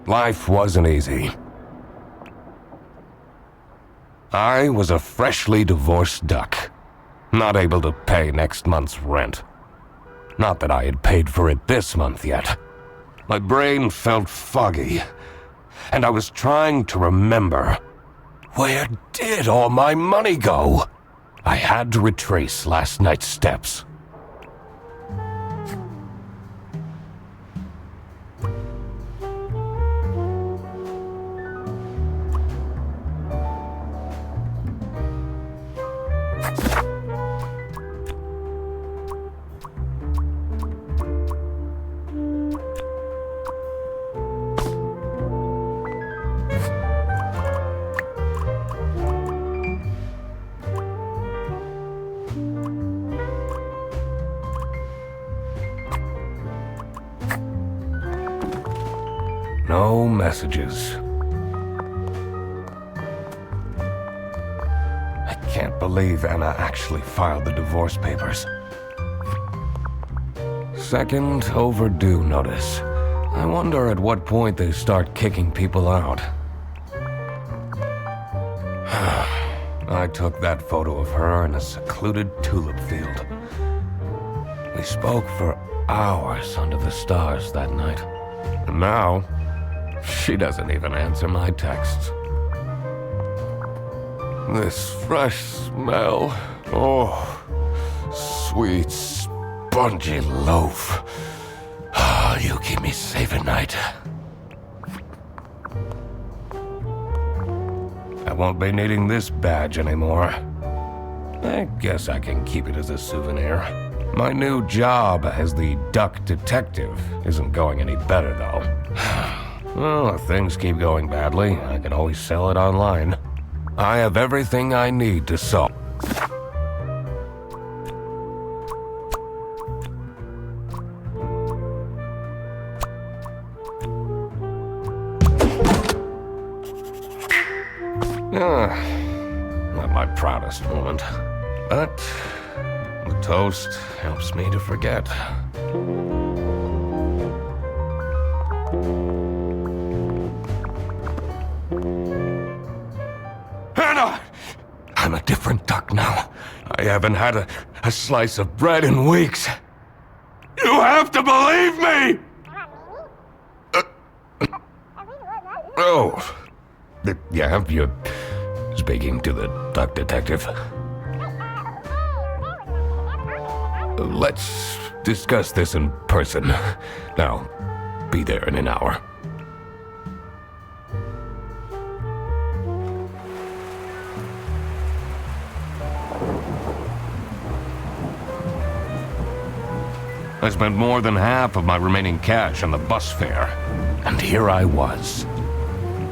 Life wasn't easy. I was a freshly divorced duck, not able to pay next month's rent. Not that I had paid for it this month yet. My brain felt foggy, and I was trying to remember, where did all my money go? I had to retrace last night's steps. No messages. I can't believe Anna actually filed the divorce papers. Second overdue notice. I wonder at what point they start kicking people out. I took that photo of her in a secluded tulip field. We spoke for hours under the stars that night. And now, she doesn't even answer my texts. This fresh smell. Oh, sweet, spongy loaf. Ah, you keep me safe at night. I won't be needing this badge anymore. I guess I can keep it as a souvenir. My new job as the duck detective isn't going any better, though. Well, if things keep going badly, I can always sell it online. I have everything I need to solve. Not my proudest moment, but the toast helps me to forget. Anna! I'm a different duck now. I haven't had a slice of bread in weeks. You have to believe me! Oh. Yeah, you're speaking to the duck detective. Let's discuss this in person. I'll be there in an hour. I spent more than half of my remaining cash on the bus fare. And here I was,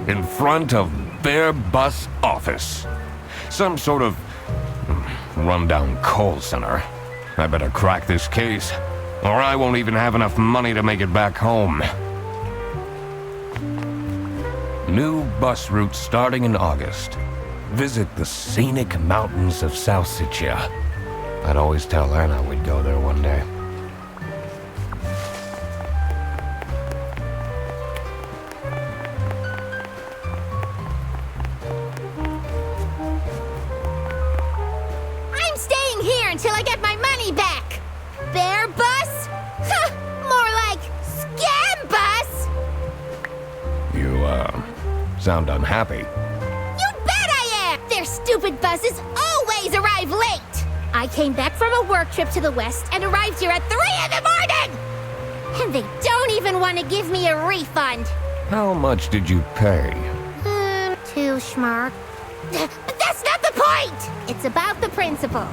in front of their bus office. Some sort of rundown call center. I better crack this case, or I won't even have enough money to make it back home. New bus route starting in August. Visit the scenic mountains of South Sicily. I'd always tell Anna we'd go there one day. Until I get my money back! Bear bus? Huh, more like scam bus! You, sound unhappy. You bet I am! Their stupid buses always arrive late! I came back from a work trip to the west and arrived here at 3 in the morning! And they don't even want to give me a refund! How much did you pay? 2 schmark. But that's not the point! It's about the principle.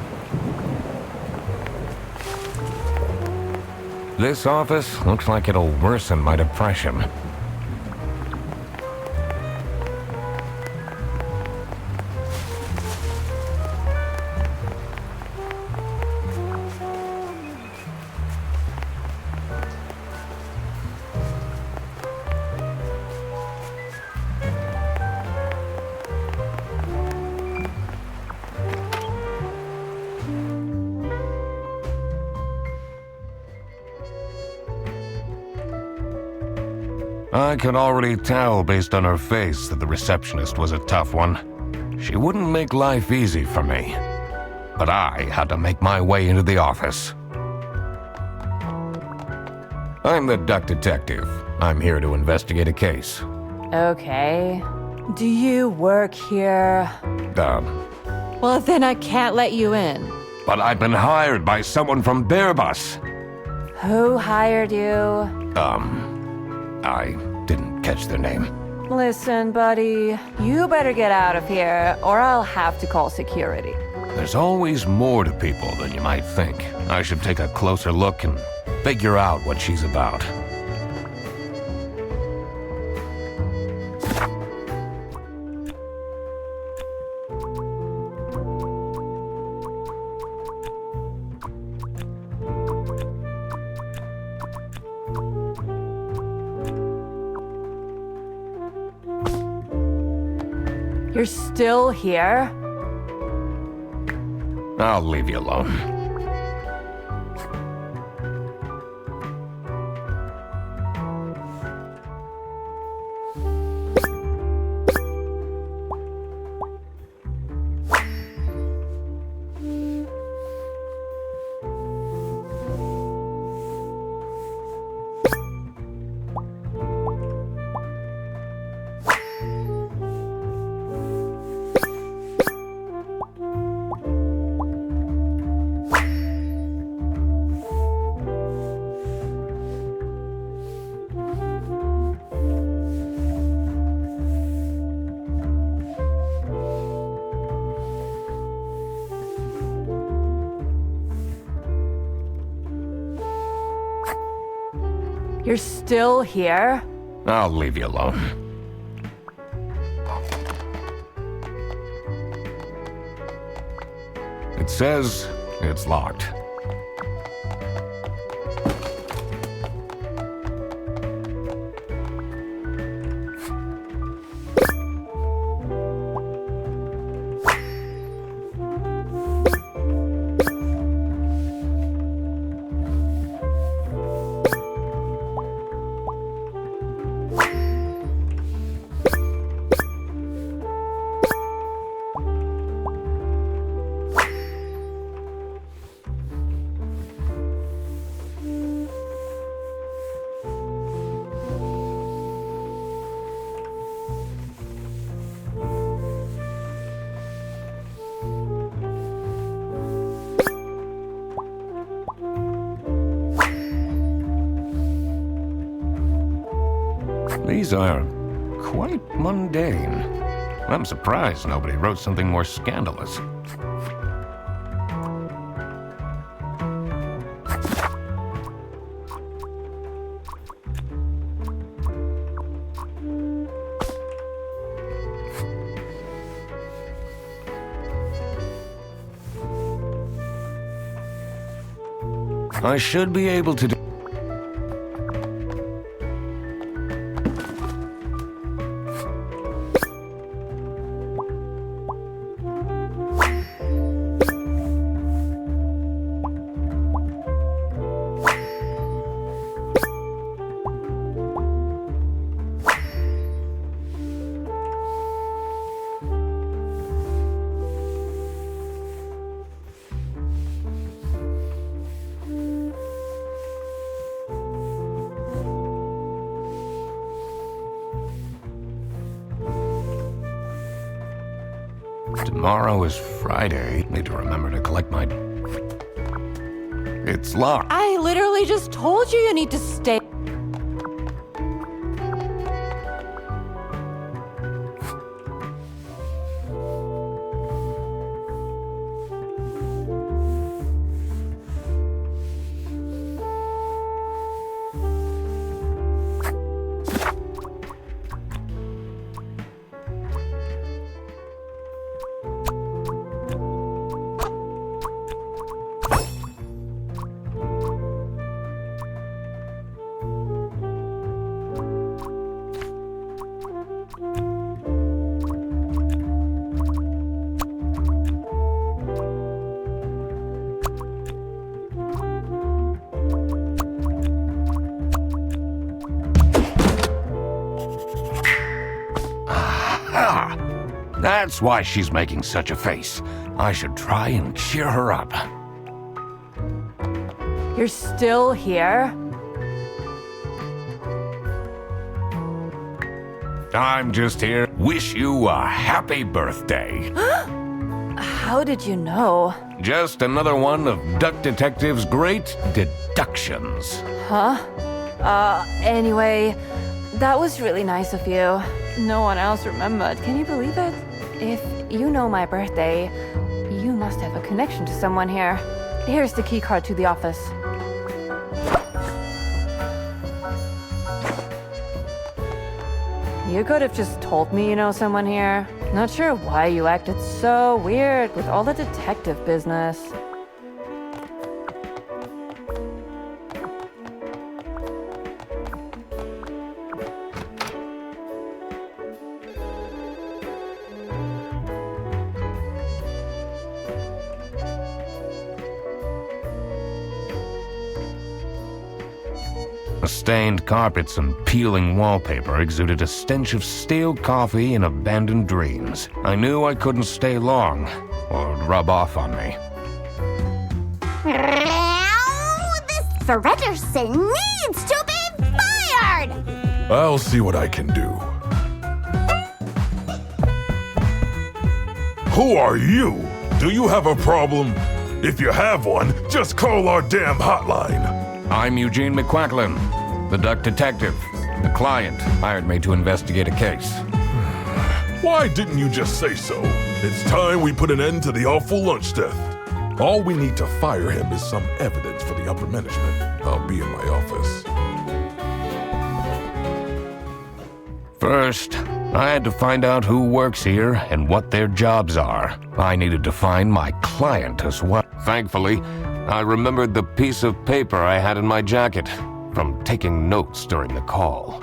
This office looks like it'll worsen my depression. I could already tell based on her face that the receptionist was a tough one. She wouldn't make life easy for me. But I had to make my way into the office. I'm the duck detective. I'm here to investigate a case. Okay. Do you work here? Well, then I can't let you in. But I've been hired by someone from Bearbus. Who hired you? I didn't catch their name. Listen, buddy, you better get out of here, or I'll have to call security. There's always more to people than you might think. I should take a closer look and figure out what she's about. You're still here? I'll leave you alone. You're still here? I'll leave you alone. It says it's locked. These are quite mundane. I'm surprised nobody wrote something more scandalous. I should be able to do. Tomorrow is Friday. Need to remember to collect my... It's locked. I literally just told you need to stay. Ha! That's why she's making such a face. I should try and cheer her up. You're still here? I'm just here. Wish you a happy birthday. How did you know? Just another one of Duck Detective's great deductions. Anyway, that was really nice of you. No one else remembered. Can you believe it? If you know my birthday, you must have a connection to someone here. Here's the key card to the office. You could have just told me you know someone here. Not sure why you acted so weird with all the detective business. The stained carpets and peeling wallpaper exuded a stench of stale coffee and abandoned dreams. I knew I couldn't stay long, or it would rub off on me. This Fredderson needs to be fired! I'll see what I can do. Who are you? Do you have a problem? If you have one, just call our damn hotline. I'm Eugene McQuacklin, the Duck Detective. The client hired me to investigate a case. Why didn't you just say so? It's time we put an end to the awful lunch death. All we need to fire him is some evidence for the upper management. I'll be in my office. First, I had to find out who works here and what their jobs are. I needed to find my client as well. Thankfully, I remembered the piece of paper I had in my jacket from taking notes during the call.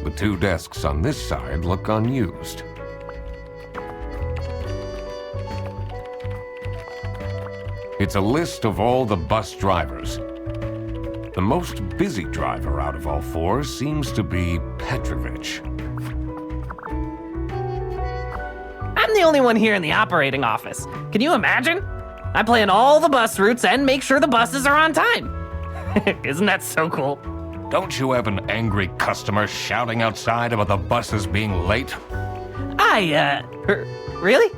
The two desks on this side look unused. It's a list of all the bus drivers. The most busy driver out of all four seems to be Petrovich. I'm the only one here in the operating office. Can you imagine? I plan all the bus routes and make sure the buses are on time. Isn't that so cool? Don't you have an angry customer shouting outside about the buses being late? Really?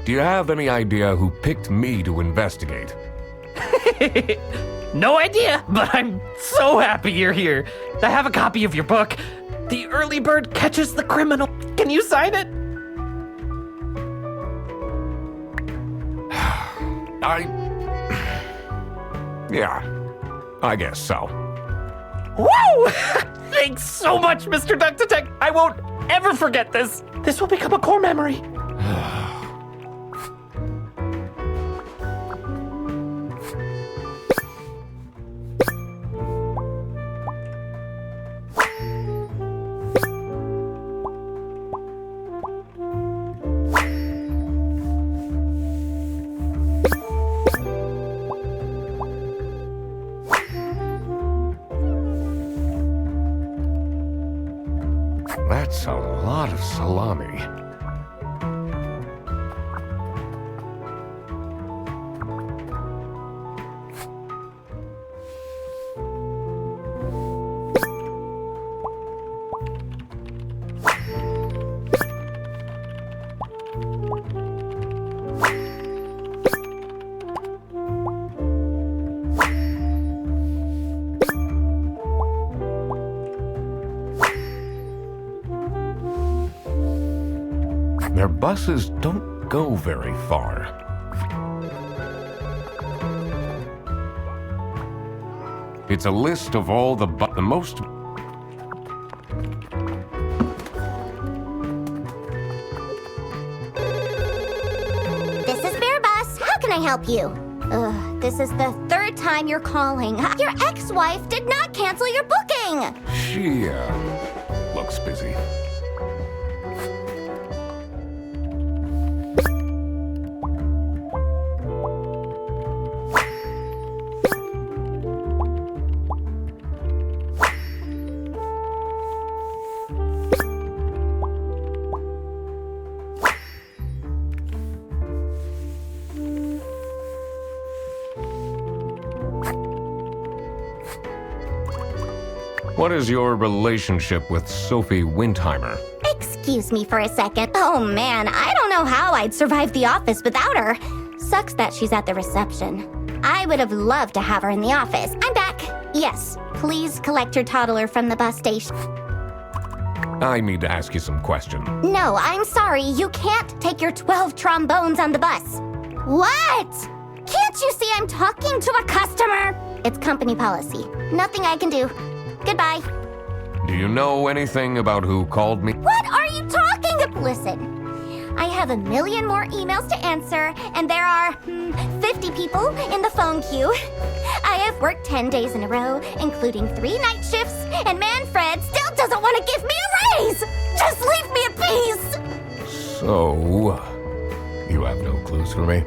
Do you have any idea who picked me to investigate? No idea, but I'm so happy you're here. I have a copy of your book. The Early Bird Catches the Criminal. Can you sign it? Yeah, I guess so. Woo! Thanks so much, Mr. Duck Detective. I won't ever forget this. This will become a core memory. That's a lot of salami. Their buses don't go very far. It's a list of all the most... This is Bear Bus. How can I help you? This is the third time you're calling. Your ex-wife did not cancel your booking. She, looks busy. What is your relationship with Sophie Windheimer? Excuse me for a second. Oh man, I don't know how I'd survive the office without her. Sucks that she's at the reception. I would have loved to have her in the office. I'm back. Yes, please collect your toddler from the bus station. I need to ask you some questions. No, I'm sorry. You can't take your 12 trombones on the bus. What? Can't you see I'm talking to a customer? It's company policy. Nothing I can do. Goodbye. Do you know anything about who called me? What are you talking about? Listen, I have a million more emails to answer, and there are 50 people in the phone queue. I have worked 10 days in a row, including 3 night shifts, and Manfred still doesn't want to give me a raise! Just leave me in peace! So, you have no clues for me?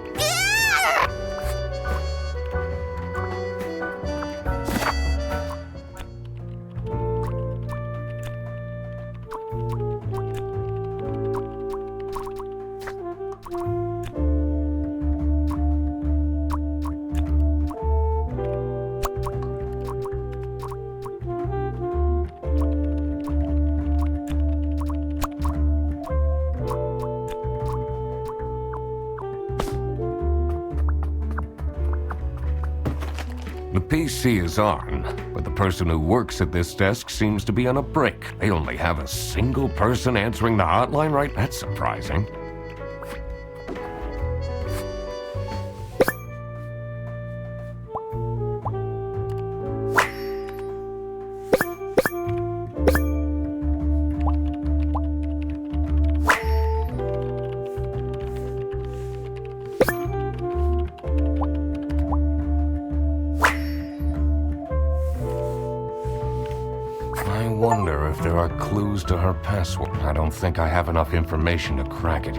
The PC is on, but the person who works at this desk seems to be on a break. They only have a single person answering the hotline, right? That's surprising. I wonder if there are clues to her password. I don't think I have enough information to crack it.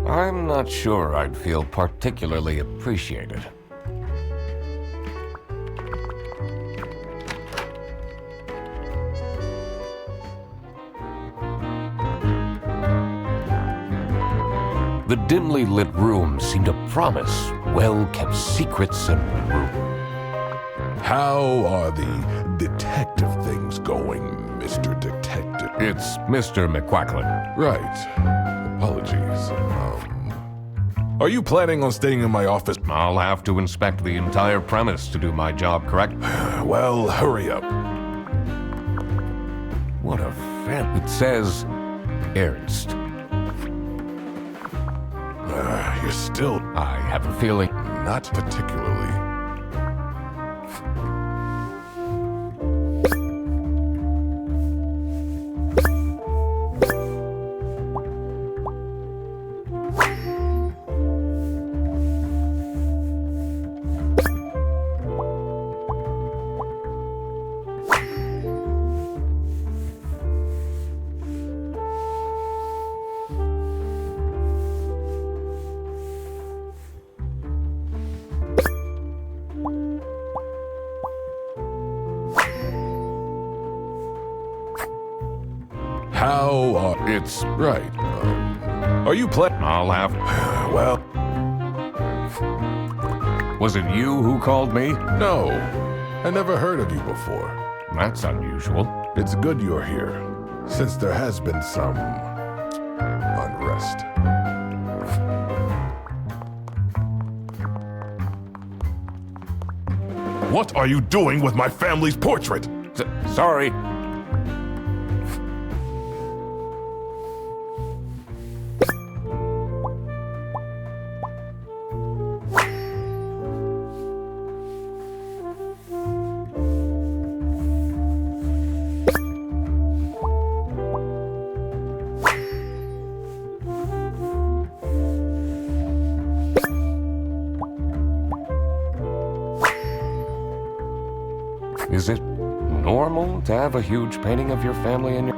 I'm not sure I'd feel particularly appreciated. The dimly lit room seemed to promise well-kept secrets and How are the detective things going, Mr. Detective? It's Mr. McQuacklin. Right. Apologies. Are you planning on staying in my office? I'll have to inspect the entire premise to do my job, correct? Well, hurry up. What a fan. It says Ernst. You're still I have a feeling. not particularly. It's right. Are you playing? I'll have... Well, Was it you who called me? no. I never heard of you before. That's unusual. It's good you're here, since there has been some unrest. What are you doing with my family's portrait? Sorry. Is it normal to have a huge painting of your family in your...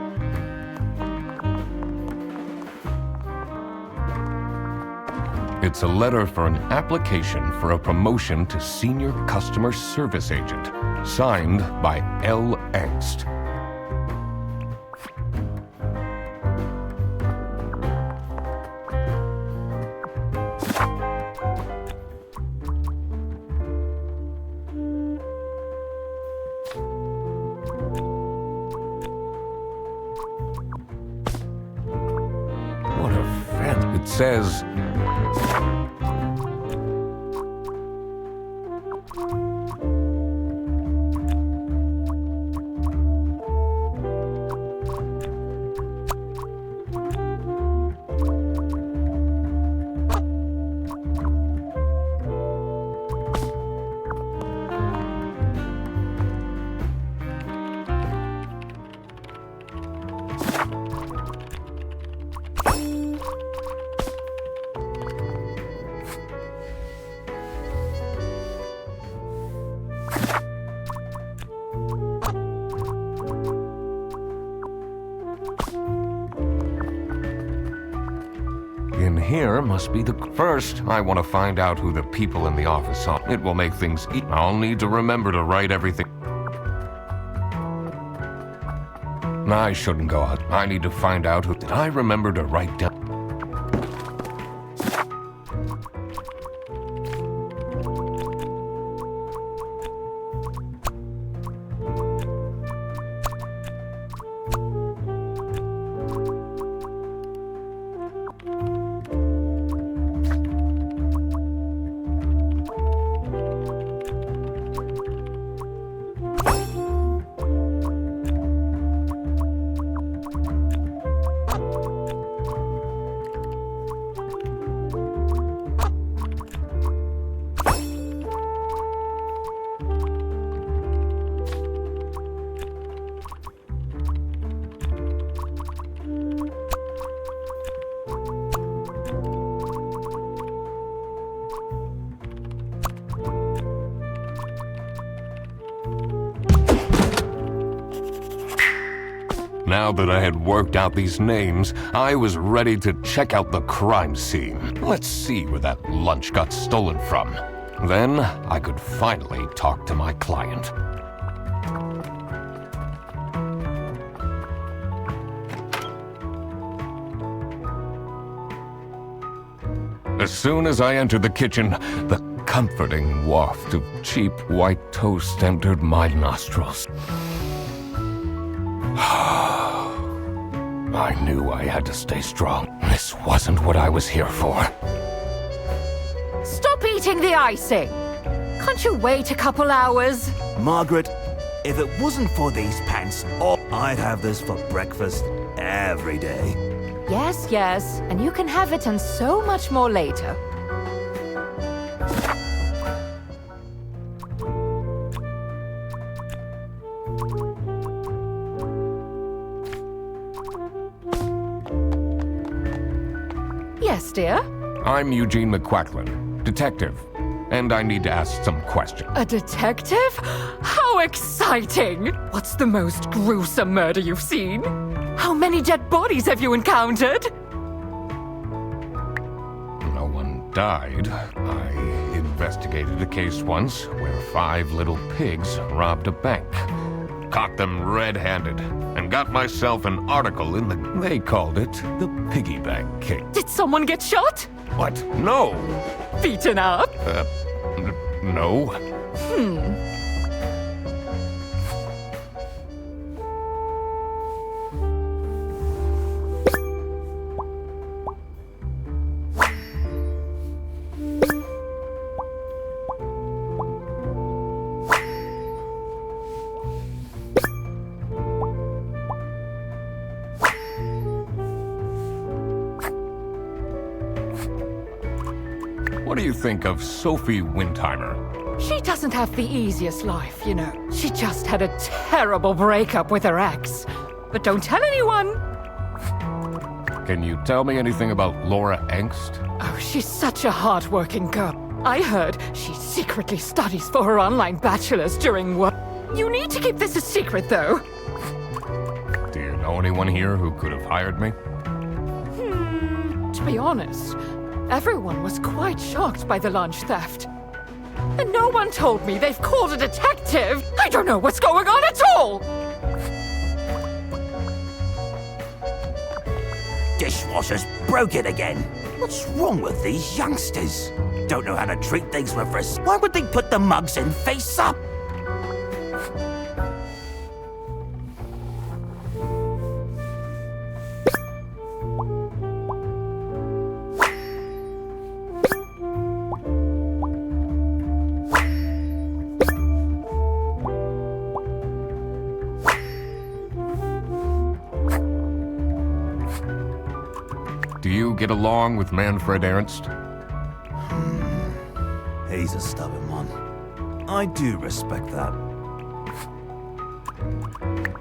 It's a letter for an application for a promotion to Senior Customer Service Agent, signed by L. Angst. What a fan. It says... In here must be the... First, I want to find out who the people in the office are. It will make things I'll need to remember to write everything. I shouldn't go out. I need to find out who... Did I remember to write down... Now that I had worked out these names, I was ready to check out the crime scene. Let's see where that lunch got stolen from. Then I could finally talk to my client. As soon as I entered the kitchen, the comforting waft of cheap white toast entered my nostrils. I knew I had to stay strong. This wasn't what I was here for. Stop eating the icing! Can't you wait a couple hours? Margaret, if it wasn't for these pants, I'd have this for breakfast every day. Yes, yes, and you can have it and so much more later. Yes, dear? I'm Eugene McQuacklin, detective, and I need to ask some questions. A detective? How exciting! What's the most gruesome murder you've seen? How many dead bodies have you encountered? No one died. I investigated a case once where 5 little pigs robbed a bank. caught them red-handed and got myself an article in the... They called it the piggy bank case. Did someone get shot? What? No. Beaten up? No. What do you think of Sophie Windheimer? She doesn't have the easiest life, you know. She just had a terrible breakup with her ex. But don't tell anyone. Can you tell me anything about Laura Angst? Oh, she's such a hard-working girl. I heard she secretly studies for her online bachelor's during work. You need to keep this a secret, though. Do you know anyone here who could have hired me? To be honest, everyone was quite shocked by the lunch theft. And no one told me they've called a detective. I don't know what's going on at all. Dishwasher's broken again. What's wrong with these youngsters? Don't know how to treat things with respect. Why would they put the mugs in face up? Do you get along with Manfred Ernst? He's a stubborn one. I do respect that.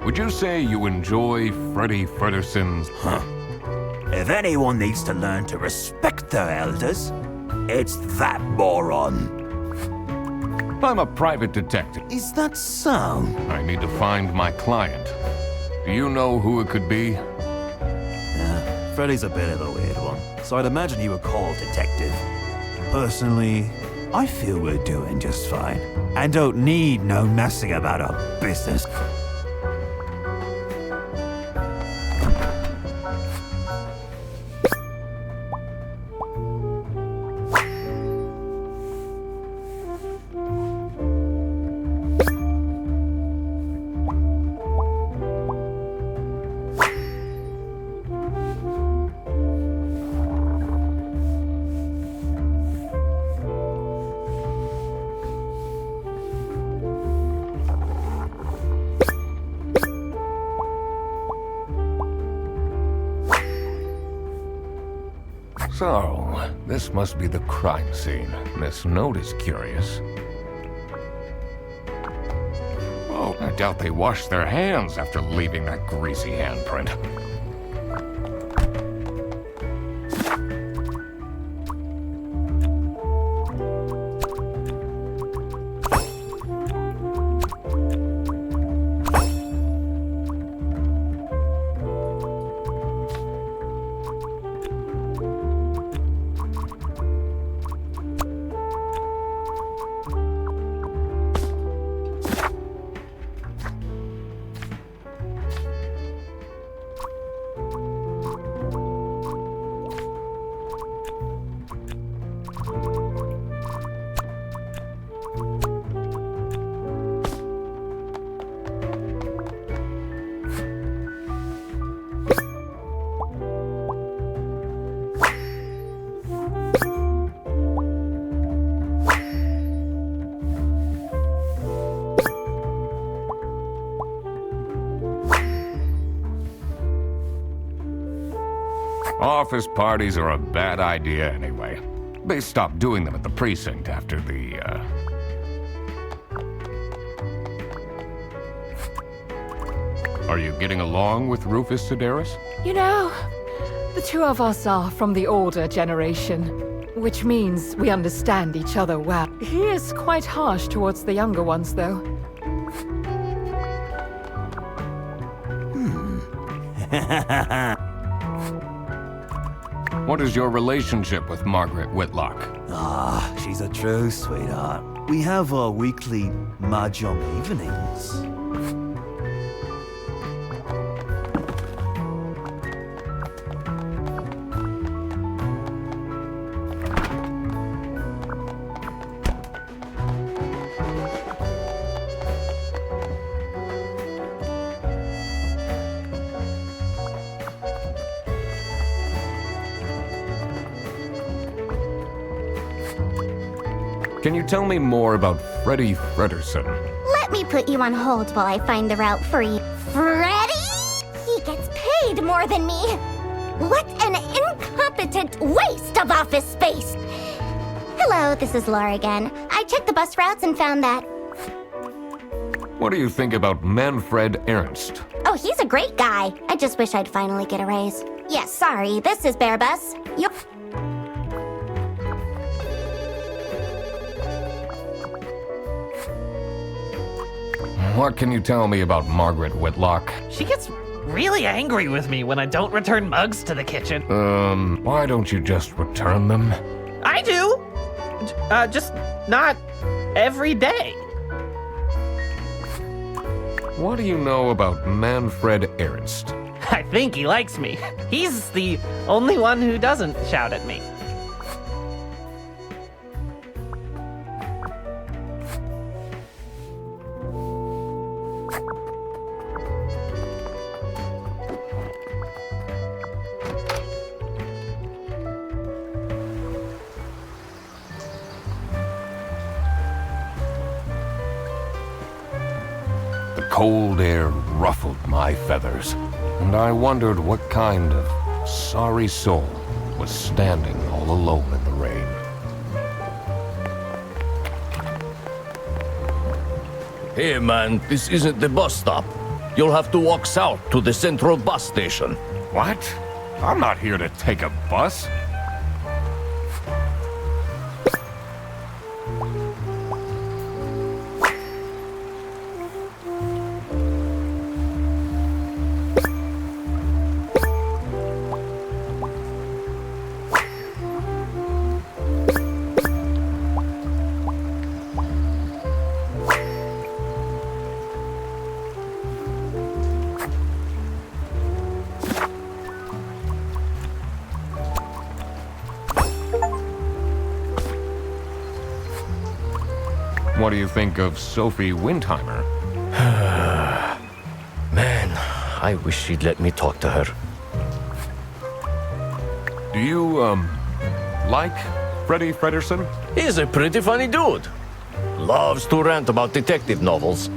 Would you say you enjoy Freddie Frederson's... If anyone needs to learn to respect their elders, it's that moron. I'm a private detective. Is that so? I need to find my client. Do you know who it could be? Freddy's a bit of a weird one, so I'd imagine you would call detective. Personally, I feel we're doing just fine, and don't need no messing about our business. So, this must be the crime scene. This note is curious. Oh, I doubt they washed their hands after leaving that greasy handprint. Office parties are a bad idea anyway. They stopped doing them at the precinct after the, Are you getting along with Rufus Sedaris? You know, the two of us are from the older generation, which means we understand each other well. He is quite harsh towards the younger ones, though. What is your relationship with Margaret Whitlock? Ah, she's a true sweetheart. We have our weekly mahjong evenings. Can you tell me more about Freddie Frederson? Let me put you on hold while I find the route for you. Freddy? He gets paid more than me. What an incompetent waste of office space. Hello, this is Laura again. I checked the bus routes and found that. What do you think about Manfred Ernst? Oh, he's a great guy. I just wish I'd finally get a raise. Yes, sorry, this is Bear Bus. Yup. What can you tell me about Margaret Whitlock? She gets really angry with me when I don't return mugs to the kitchen. Why don't you just return them? I do! Just not every day. What do you know about Manfred Ernst? I think he likes me. He's the only one who doesn't shout at me. The cold air ruffled my feathers, and I wondered what kind of sorry soul was standing all alone in the rain. Hey man, this isn't the bus stop. You'll have to walk south to the central bus station. What? I'm not here to take a bus. What do you think of Sophie Windheimer? Man, I wish she'd let me talk to her. Do you, like Freddie Frederson? He's a pretty funny dude. Loves to rant about detective novels.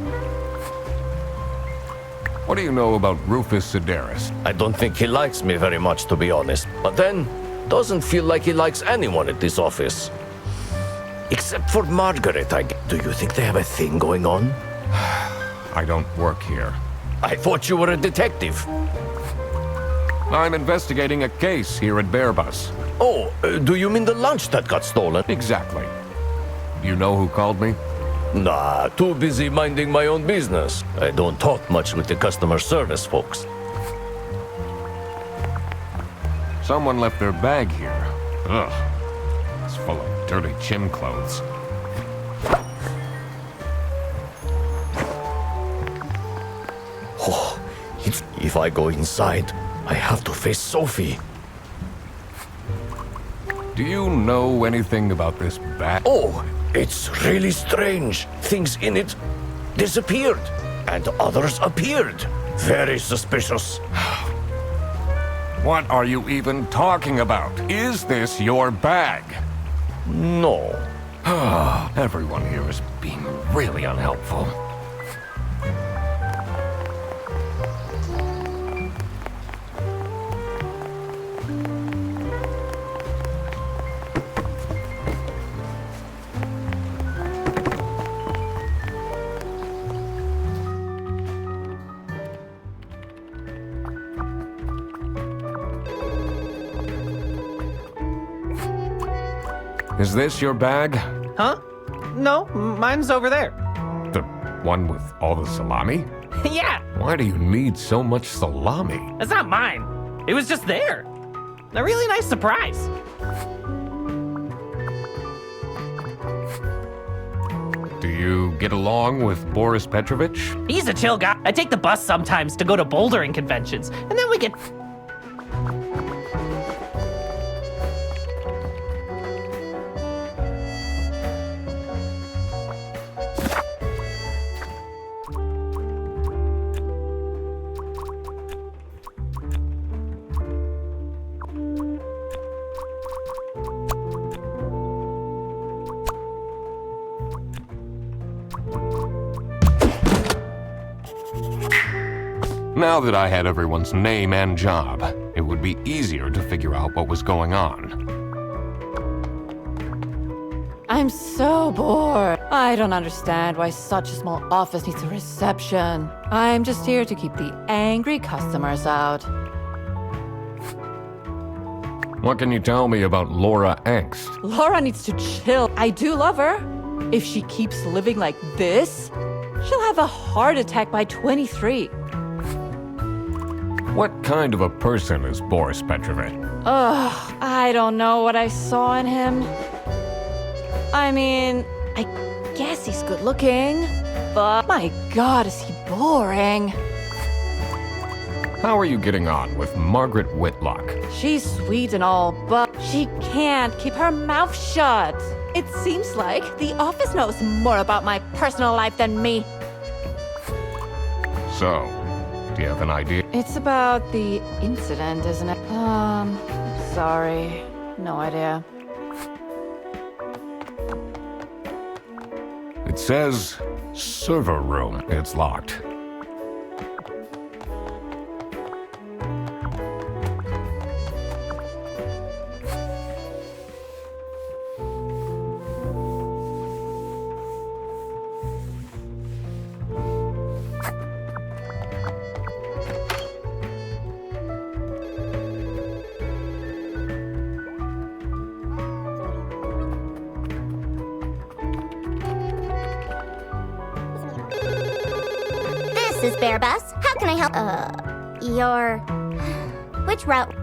What do you know about Rufus Sedaris? I don't think he likes me very much, to be honest. But then, doesn't feel like he likes anyone at this office. Except for Margaret, Do you think they have a thing going on? I don't work here. I thought you were a detective. I'm investigating a case here at Bearbus. Oh, do you mean the lunch that got stolen? Exactly. You know who called me? Nah, too busy minding my own business. I don't talk much with the customer service folks. Someone left their bag here. Ugh. It's full of dirty gym clothes. Oh, if I go inside, I have to face Sophie. Do you know anything about this bag? Oh, it's really strange. Things in it disappeared, and others appeared. Very suspicious. What are you even talking about? Is this your bag? No. Everyone here is being really unhelpful. Is this your bag? Huh? No, mine's over there. The one with all the salami? Yeah, Why do you need so much salami? it's not mine. It was just there. A really nice surprise. Do you get along with Boris Petrovich? He's a chill guy. I take the bus sometimes to go to bouldering conventions, and then we get... Now that I had everyone's name and job, it would be easier to figure out what was going on. I'm so bored. I don't understand why such a small office needs a reception. I'm just here to keep the angry customers out. What can you tell me about Laura Angst? Laura needs to chill. I do love her. If she keeps living like this, she'll have a heart attack by 23. What kind of a person is Boris Petrovich? Ugh, I don't know what I saw in him. I mean, I guess he's good looking, but my God, is he boring. How are you getting on with Margaret Whitlock? She's sweet and all, but she can't keep her mouth shut. It seems like the office knows more about my personal life than me. So, do you have an idea? It's about the incident, isn't it? Sorry. No idea. It says server room. It's locked. This is Bear Bus. How can I help? Which route?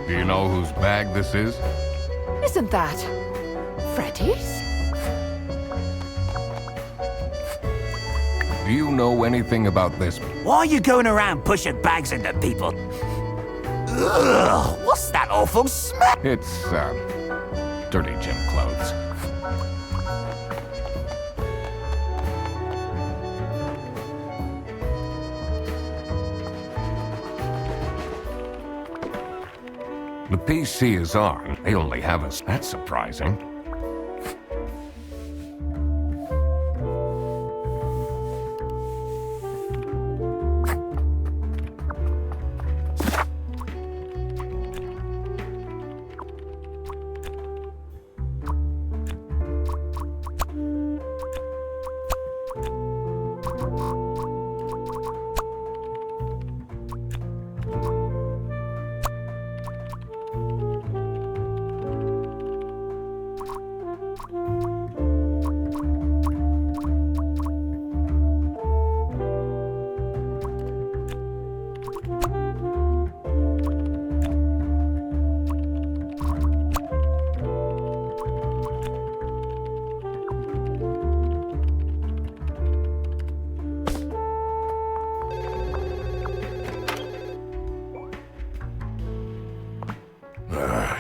Do you know whose bag this is? Isn't that Freddy's? Do you know anything about this? Why are you going around pushing bags into people? Ugh, what's that awful smell? It's, dirty gym clothes. The PC is on. They only have us. That's surprising.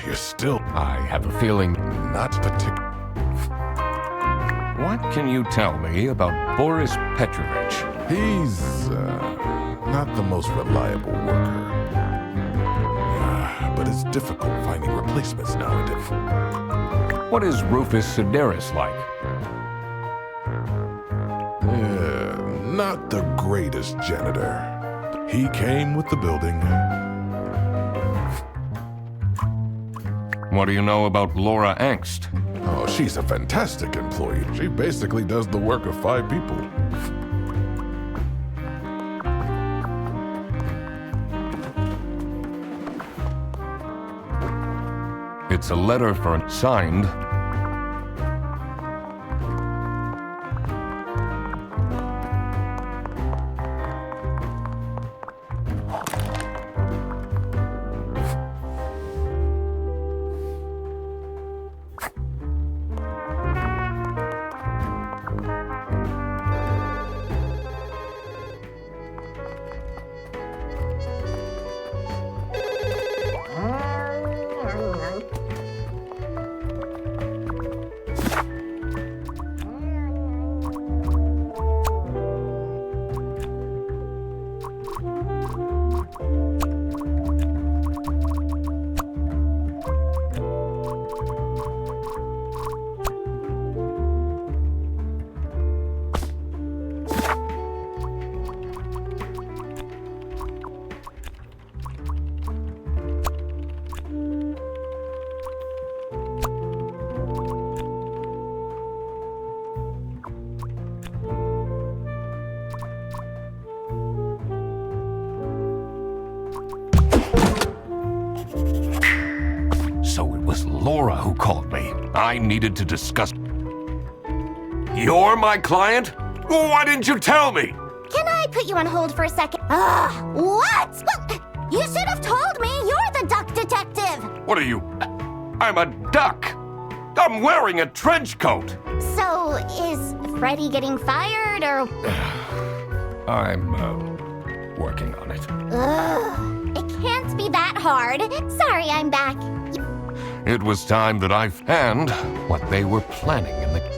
You're still I have a feeling. not particular. What can you tell me about Boris Petrovich? He's not the most reliable worker. But it's difficult finding replacements nowadays. What is Rufus Sedaris like? Not the greatest janitor. He came with the building. What do you know about Laura Angst? Oh, she's a fantastic employee. She basically does the work of 5 people. It's a letter for signed. Laura who called me. I needed to discuss... You're my client? Why didn't you tell me? Can I put you on hold for a second? What? Well, you should have told me. You're the duck detective. What are you? I'm a duck. I'm wearing a trench coat. So, is Freddy getting fired, or... I'm, working on it. Ugh, it can't be that hard. Sorry, I'm back. It was time that I found what they were planning in the...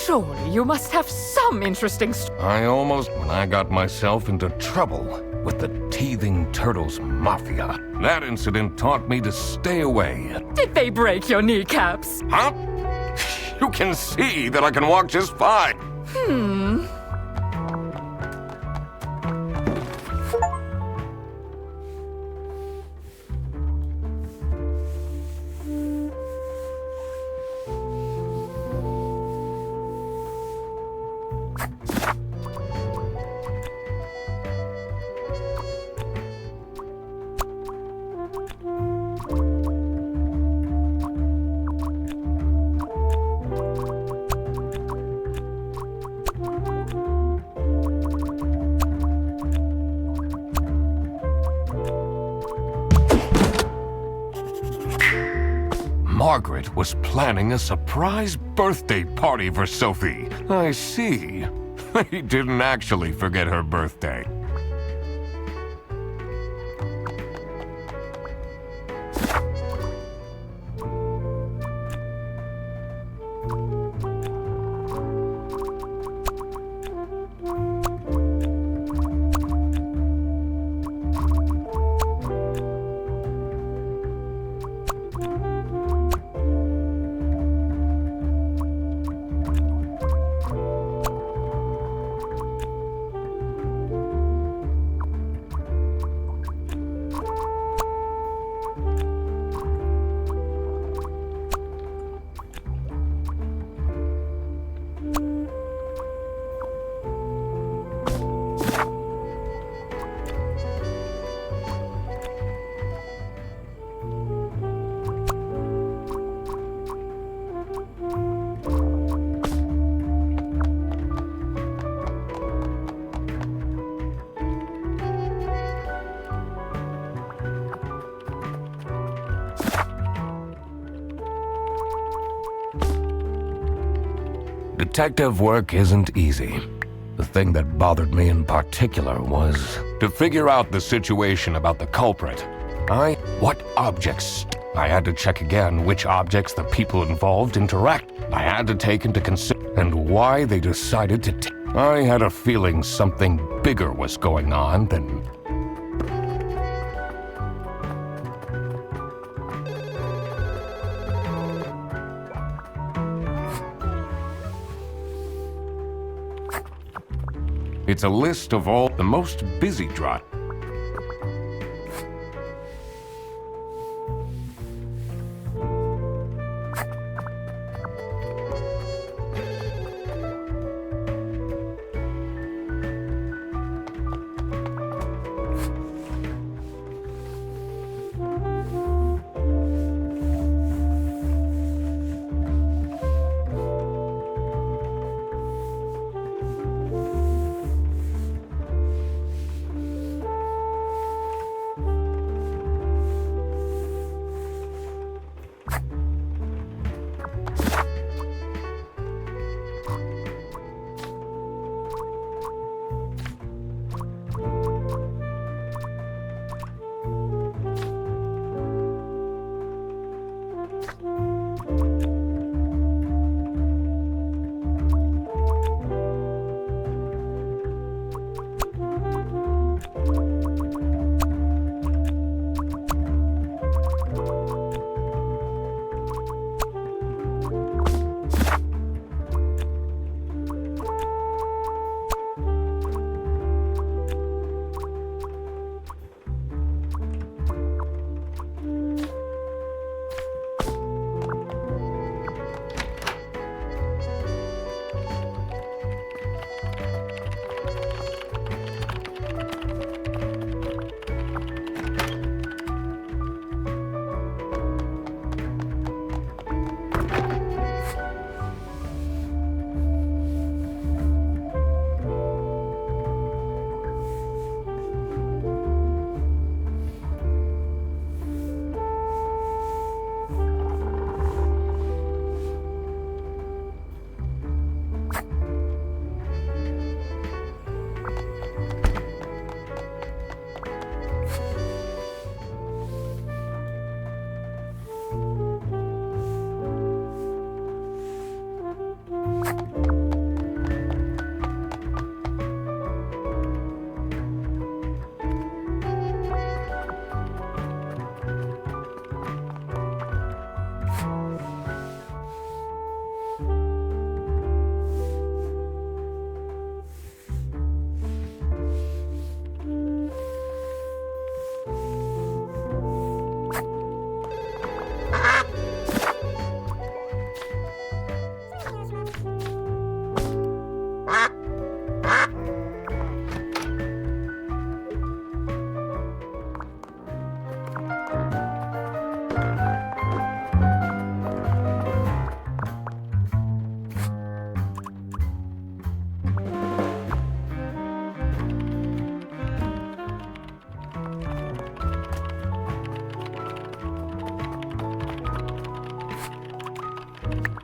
Surely you must have some interesting I almost, when I got myself into trouble with the teething turtles mafia. That incident taught me to stay away. Did they break your kneecaps? Huh? You can see that I can walk just fine. Margaret was planning a surprise birthday party for Sophie. I see. He didn't actually forget her birthday. Detective work isn't easy. The thing that bothered me in particular was to figure out the situation about the culprit. What objects? I had to check again which objects the people involved interact. I had to take into consideration and why they decided to I had a feeling something bigger was going on than... It's a list of all the most busy drive.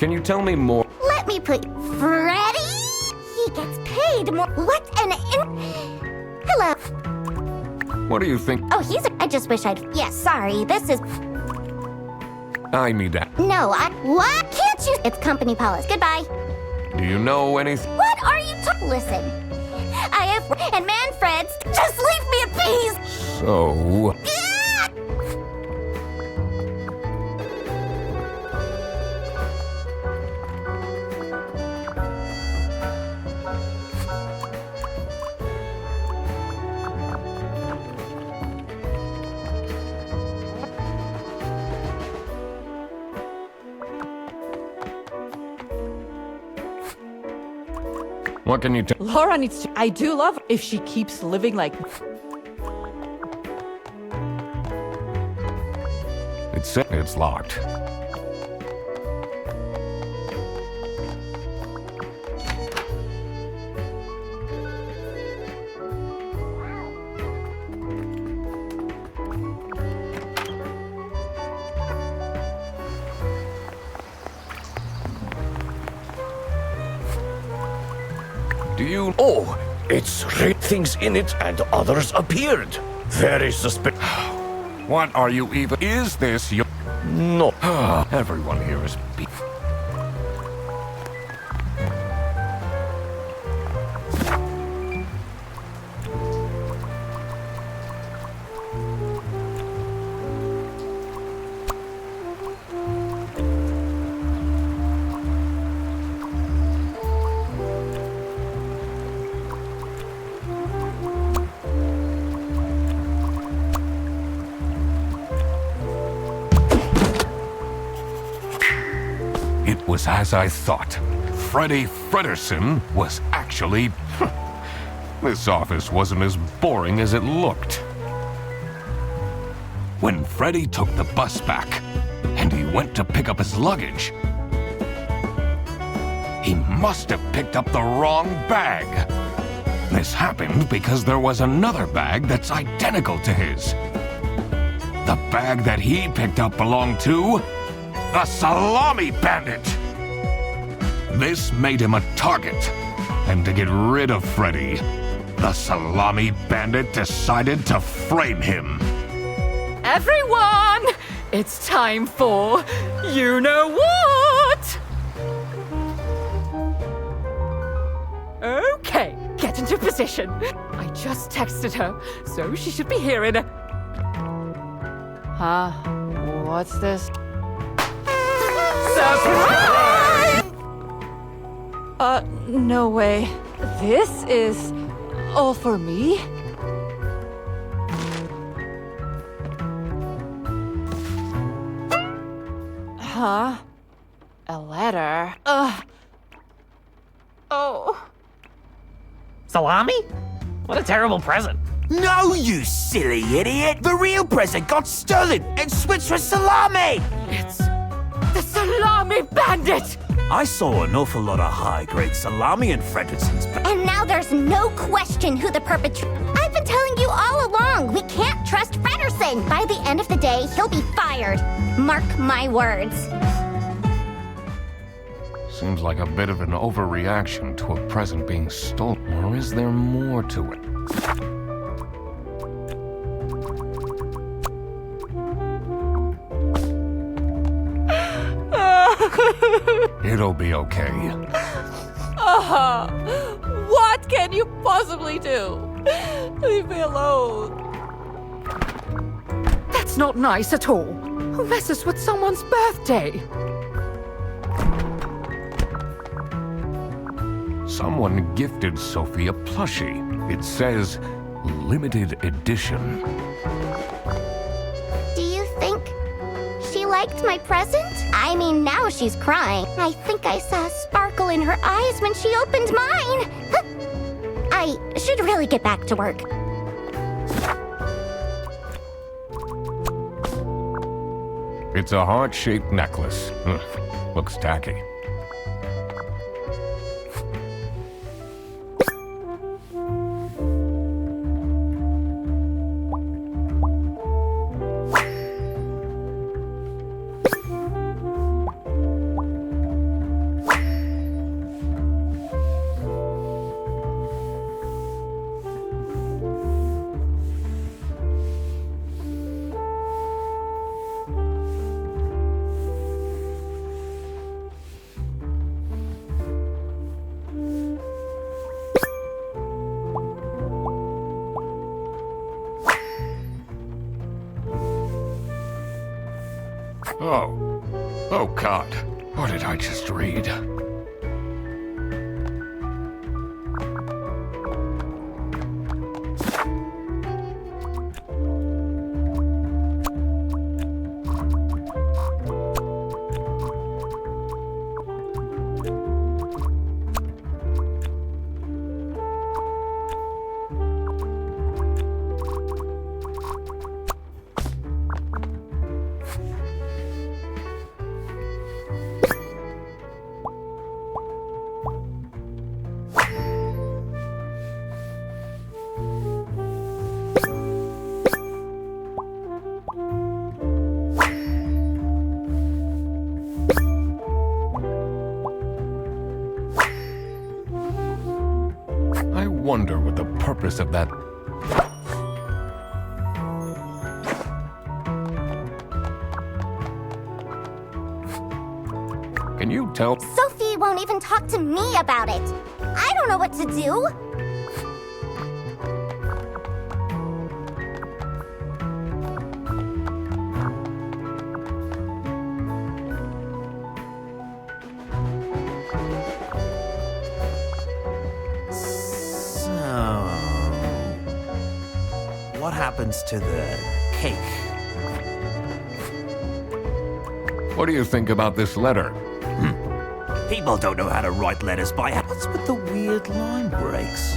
Can you tell me more? Let me put Freddy? He gets paid more. What an Hello. What do you think? Oh, I just wish I'd. Yes, sorry. This is. I need that. No, What? Can't you? It's company policy. Goodbye. Do you know anything? What are you Listen. I have. And Manfred's. Just leave me in peace! So. What can you tell? Laura needs to. I do love if she keeps living like. It's locked. Do you? Oh, it's things in it and others appeared. Very suspicious. What are you even? Is this your? No. Everyone here is. It was as I thought. Freddy Fredersen was actually... This office wasn't as boring as it looked. When Freddy took the bus back, and he went to pick up his luggage, he must have picked up the wrong bag. This happened because there was another bag that's identical to his. The bag that he picked up belonged to... the Salami Bandit! This made him a target, and to get rid of Freddy, the Salami Bandit decided to frame him. Everyone! It's time for you know what! Okay, get into position. I just texted her, so she should be here in a... Huh? What's this? Surprise! No way. This is all for me? Huh? A letter? Oh. Salami? What a terrible present. No, you silly idiot! The real present got stolen and switched for salami! It's the Salami Bandit! I saw an awful lot of high-grade salami in Fredersen's And now there's no question who the perpetrator. I've been telling you all along, we can't trust Fredersen. By the end of the day, he'll be fired. Mark my words. Seems like a bit of an overreaction to a present being stolen. Or is there more to it? It'll be okay. What can you possibly do? Leave me alone. That's not nice at all. Who messes with someone's birthday? Someone gifted Sophie a plushie. It says, limited edition. Do you think she liked my present? I mean, now she's crying. I think I saw a sparkle in her eyes when she opened mine. I should really get back to work. It's a heart-shaped necklace. Looks tacky. Oh. Oh, God. What did I just read? I wonder what the purpose of that... Can you tell... Sophie won't even talk to me about it. I don't know what to do. So, what happens to the cake? What do you think about this letter? People don't know how to write letters by hand. What's with the weird line breaks?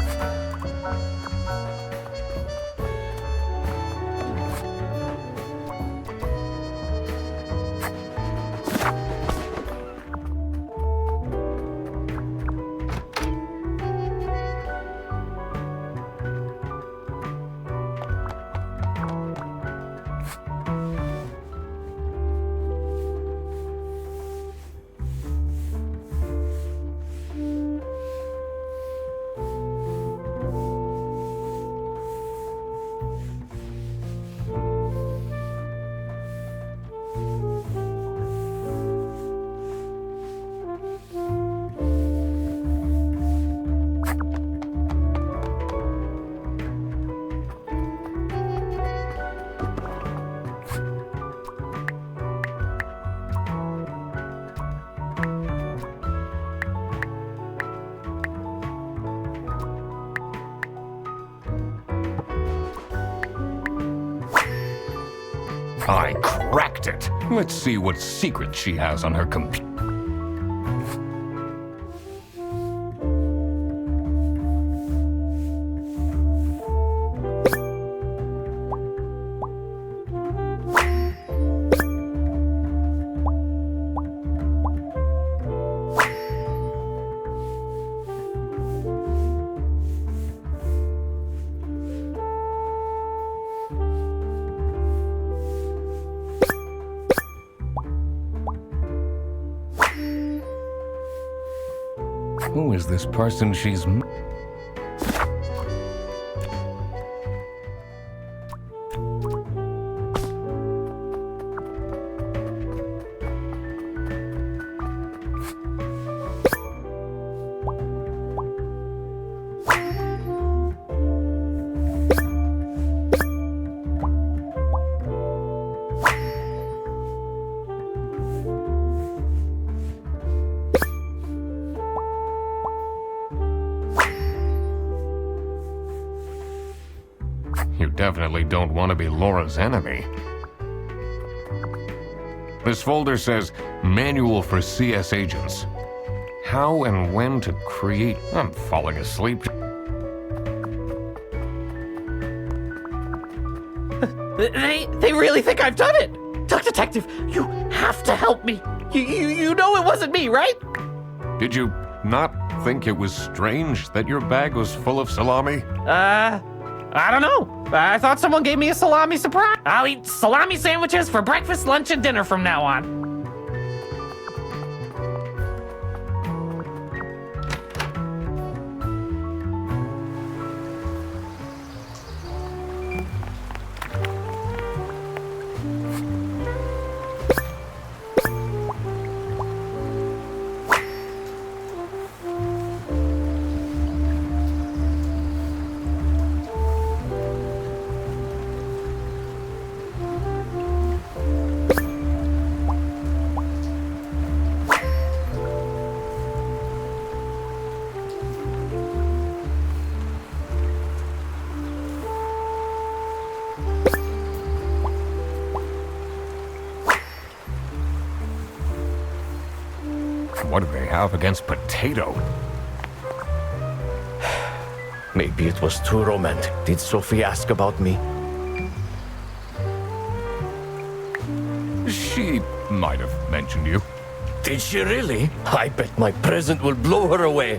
I cracked it. Let's see what secret she has on her computer. Who is this person she's... You definitely don't want to be Laura's enemy. This folder says, Manual for CS Agents. How and when to create... I'm falling asleep. They really think I've done it! Duck Detective, you have to help me! You know it wasn't me, right? Did you not think it was strange that your bag was full of salami? I don't know. I thought someone gave me a salami surprise. I'll eat salami sandwiches for breakfast, lunch, and dinner from now on. What do they have against potato? Maybe it was too romantic. Did Sophie ask about me? She might have mentioned you. Did she really? I bet my present will blow her away.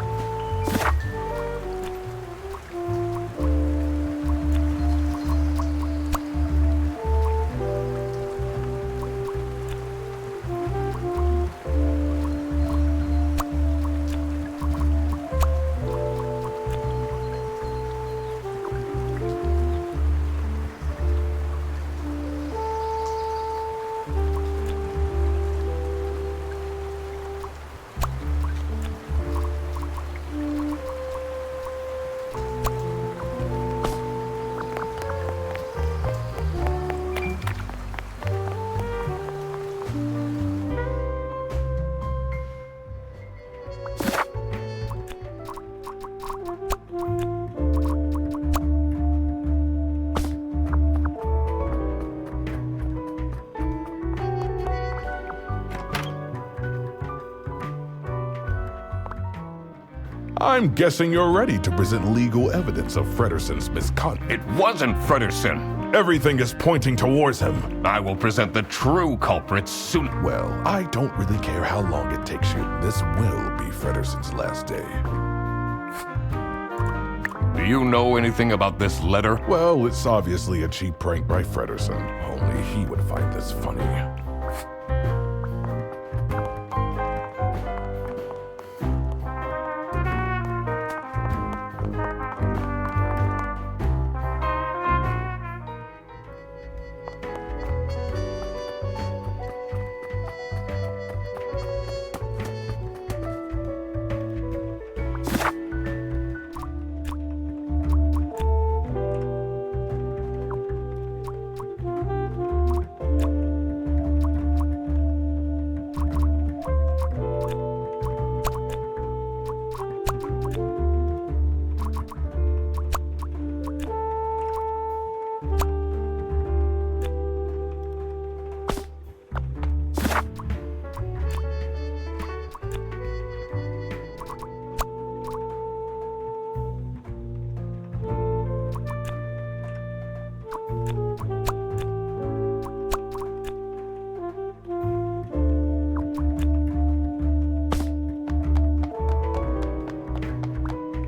I'm guessing you're ready to present legal evidence of Frederson's misconduct. It wasn't Frederson. Everything is pointing towards him. I will present the true culprits soon. Well, I don't really care how long it takes you. This will be Frederson's last day. Do you know anything about this letter? Well, it's obviously a cheap prank by Frederson. Only he would find this funny.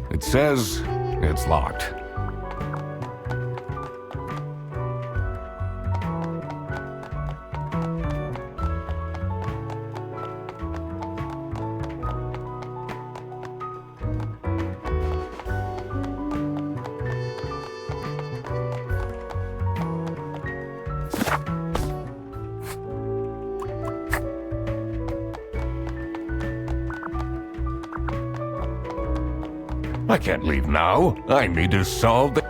It says it's locked. I can't leave now. I need to solve the...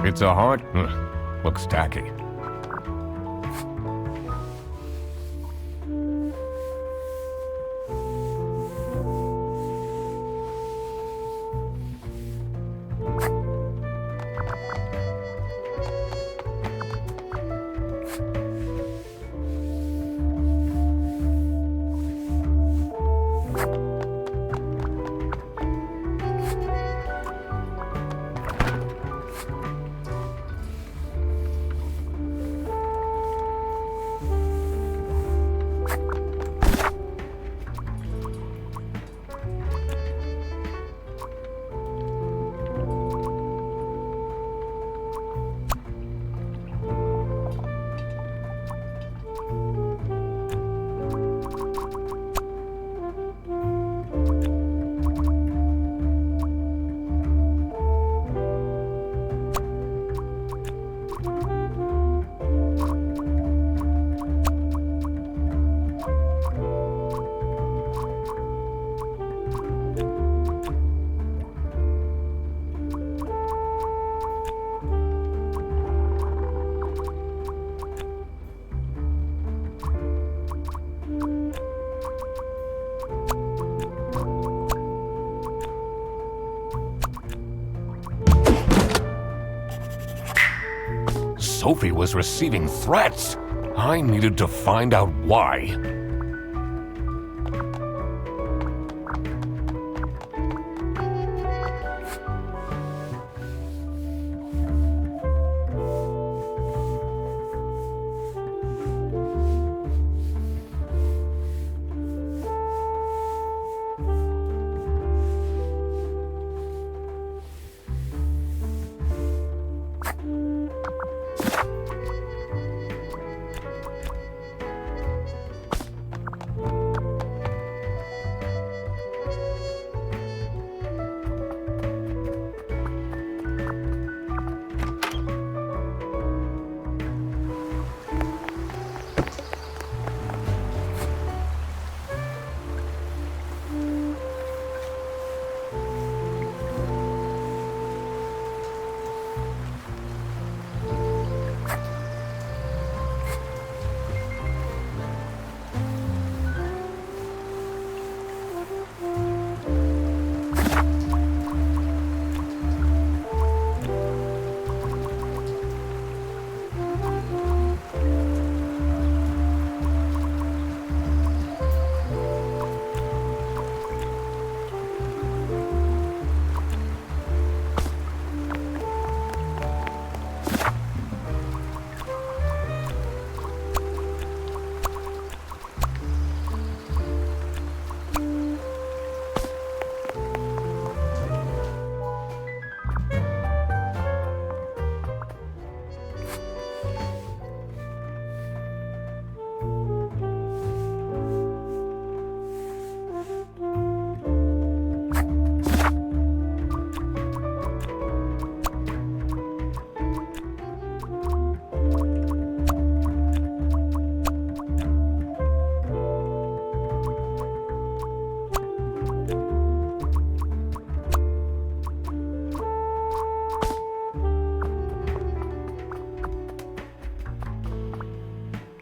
It's a heart? Looks tacky. Sophie was receiving threats. I needed to find out why.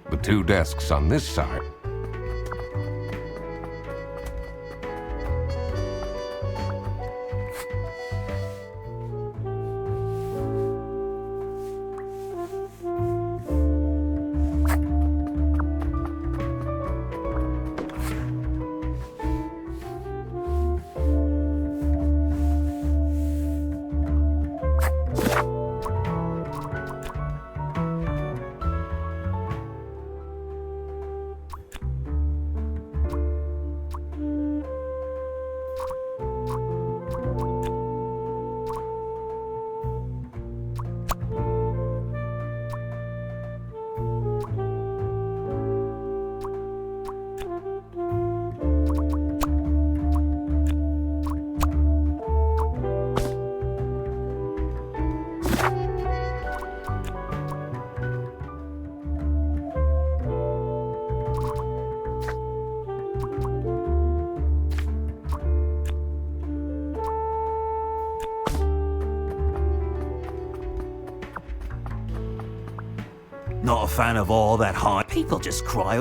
The two desks on this side. Not a fan of all that hard. People just cry.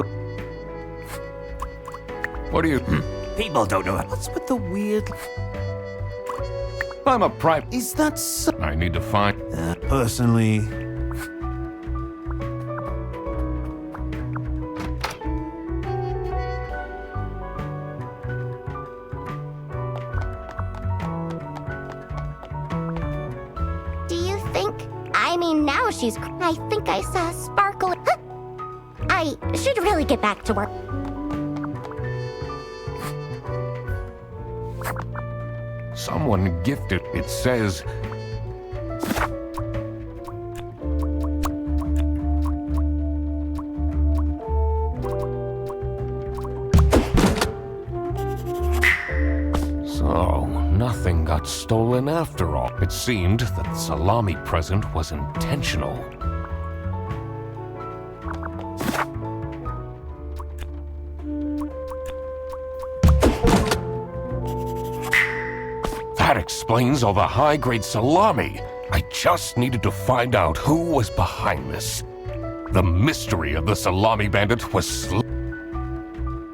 What do you... People don't know. What's with the weird... I'm a private... Is that so? I need to find... Personally... Do you think? I mean, now she's. I think I saw a sparkle. Huh? I should really get back to work. Someone gifted... It says... So, nothing got stolen after all. It seemed that the salami present was intentional. That explains all the high-grade salami. I just needed to find out who was behind this. The mystery of the salami bandit was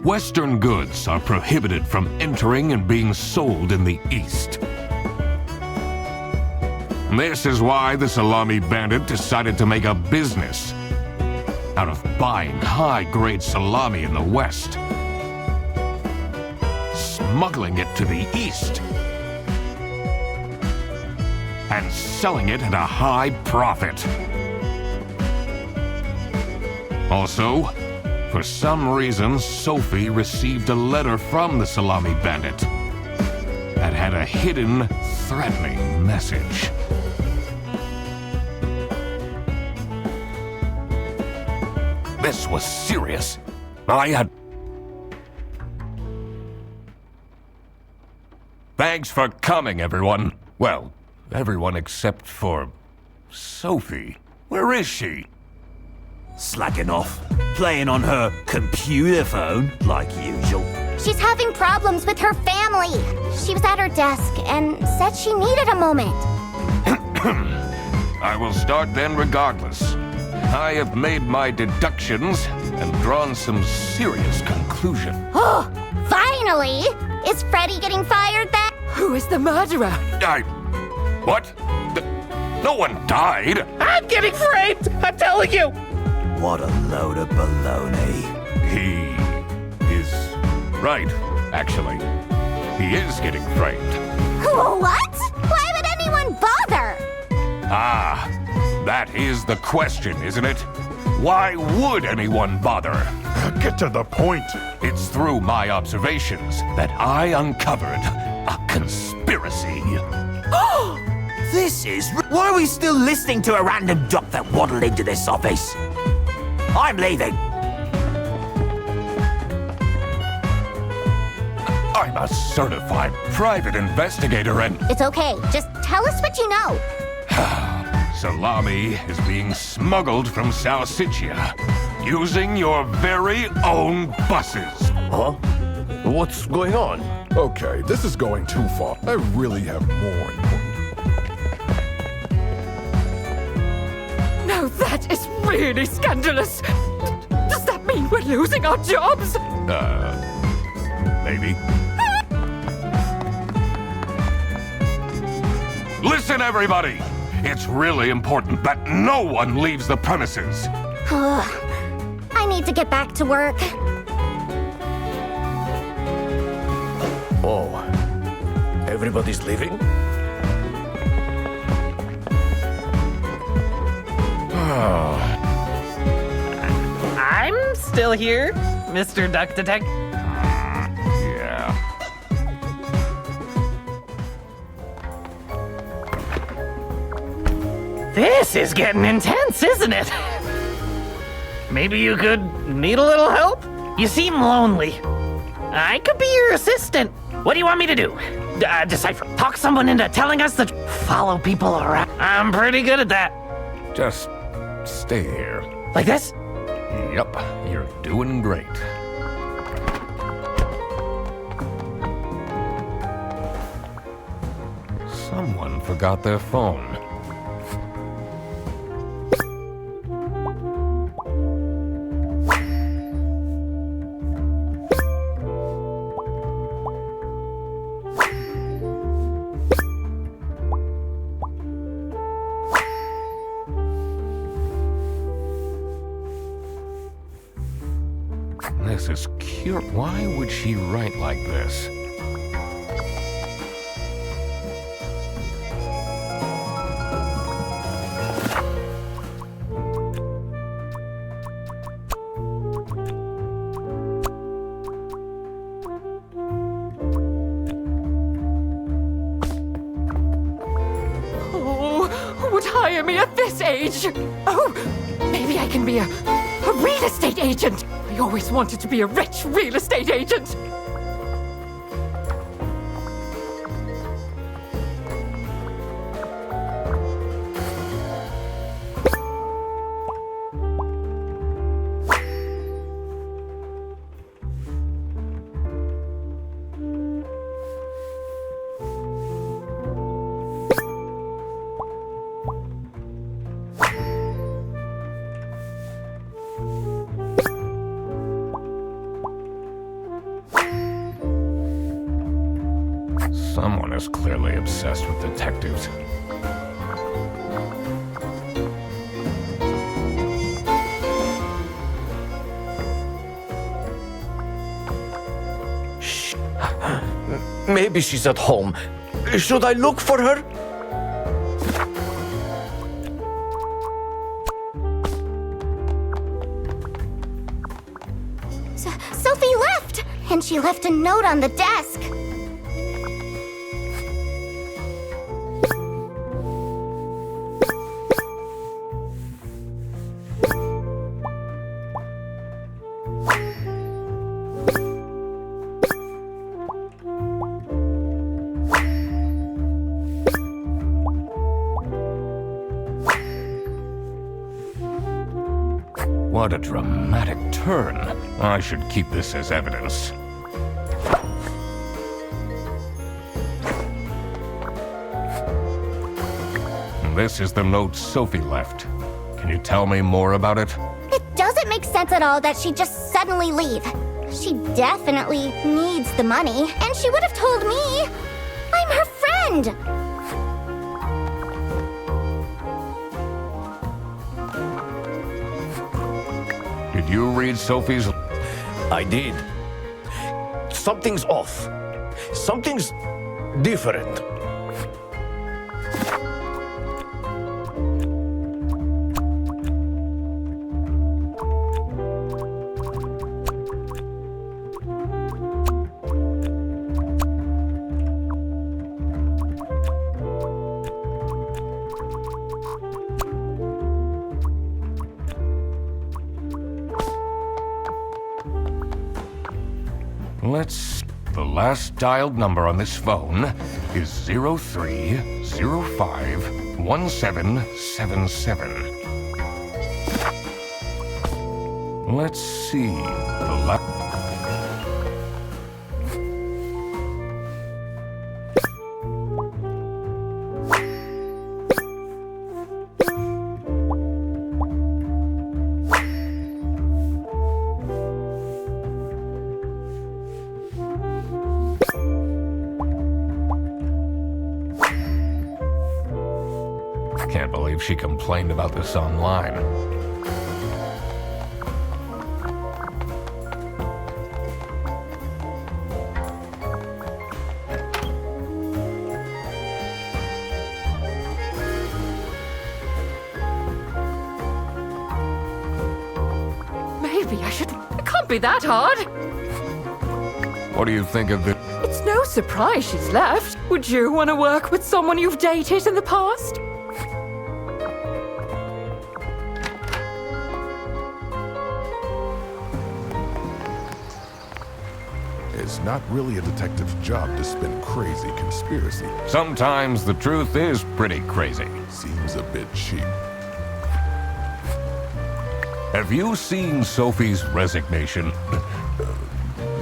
Western goods are prohibited from entering and being sold in the East. This is why the Salami Bandit decided to make a business out of buying high-grade salami in the West, smuggling it to the East, and selling it at a high profit. Also, for some reason, Sophie received a letter from the Salami Bandit that had a hidden, threatening message. This was serious. I had... Thanks for coming, everyone. Well, everyone except for... Sophie. Where is she? Slacking off. Playing on her computer phone, like usual. She's having problems with her family. She was at her desk and said she needed a moment. I will start then regardless. I have made my deductions and drawn some serious conclusions. Oh, finally! Is Freddy getting fired then? Who is the murderer? What? No one died! I'm getting framed! I'm telling you! What a load of baloney. He is right, actually. He is getting framed. What? Why would anyone bother? Ah, that is the question, isn't it? Why would anyone bother? Get to the point. It's through my observations that I uncovered a conspiracy. This is... Why are we still listening to a random doc that waddled into this office? I'm leaving. I'm a certified private investigator and... It's okay. Just tell us what you know. Salami is being smuggled from Salsiccia using your very own buses. Huh? What's going on? Okay, this is going too far. I really have more important. Now that is really scandalous. Does that mean we're losing our jobs? Maybe. Listen, everybody! It's really important that no one leaves the premises. I need to get back to work. Oh, everybody's leaving? I'm still here, Mr. Duck Detective. Yeah. This is getting intense, isn't it? Maybe you could need a little help? You seem lonely. I could be your assistant. What do you want me to do? Decipher. Talk someone into telling us to follow people around. I'm pretty good at that. Just stay here. Like this? Yup, you're doing great. Someone forgot their phone. This is cute. Why would she write like this? Oh, who would hire me at this age? Oh, maybe I can be a real estate agent. I always wanted to be a rich real estate agent. Someone is clearly obsessed with detectives. Maybe she's at home. Should I look for her? Sophie left! And she left a note on the desk. What a dramatic turn. I should keep this as evidence. This is the note Sophie left. Can you tell me more about it? It doesn't make sense at all that she'd just suddenly leave. She definitely needs the money, and she would have told me. I'm her friend. Did you read Sophie's... I did. Something's off. Something's different. The last dialed number on this phone is 03051777. Let's see. The last... Can't believe she complained about this online. Maybe I should... It can't be that hard. What do you think of this? It's no surprise she's left. Would you want to work with someone you've dated in the past? It's not really a detective's job to spin crazy conspiracy. Sometimes the truth is pretty crazy. Seems a bit cheap. Have you seen Sophie's resignation?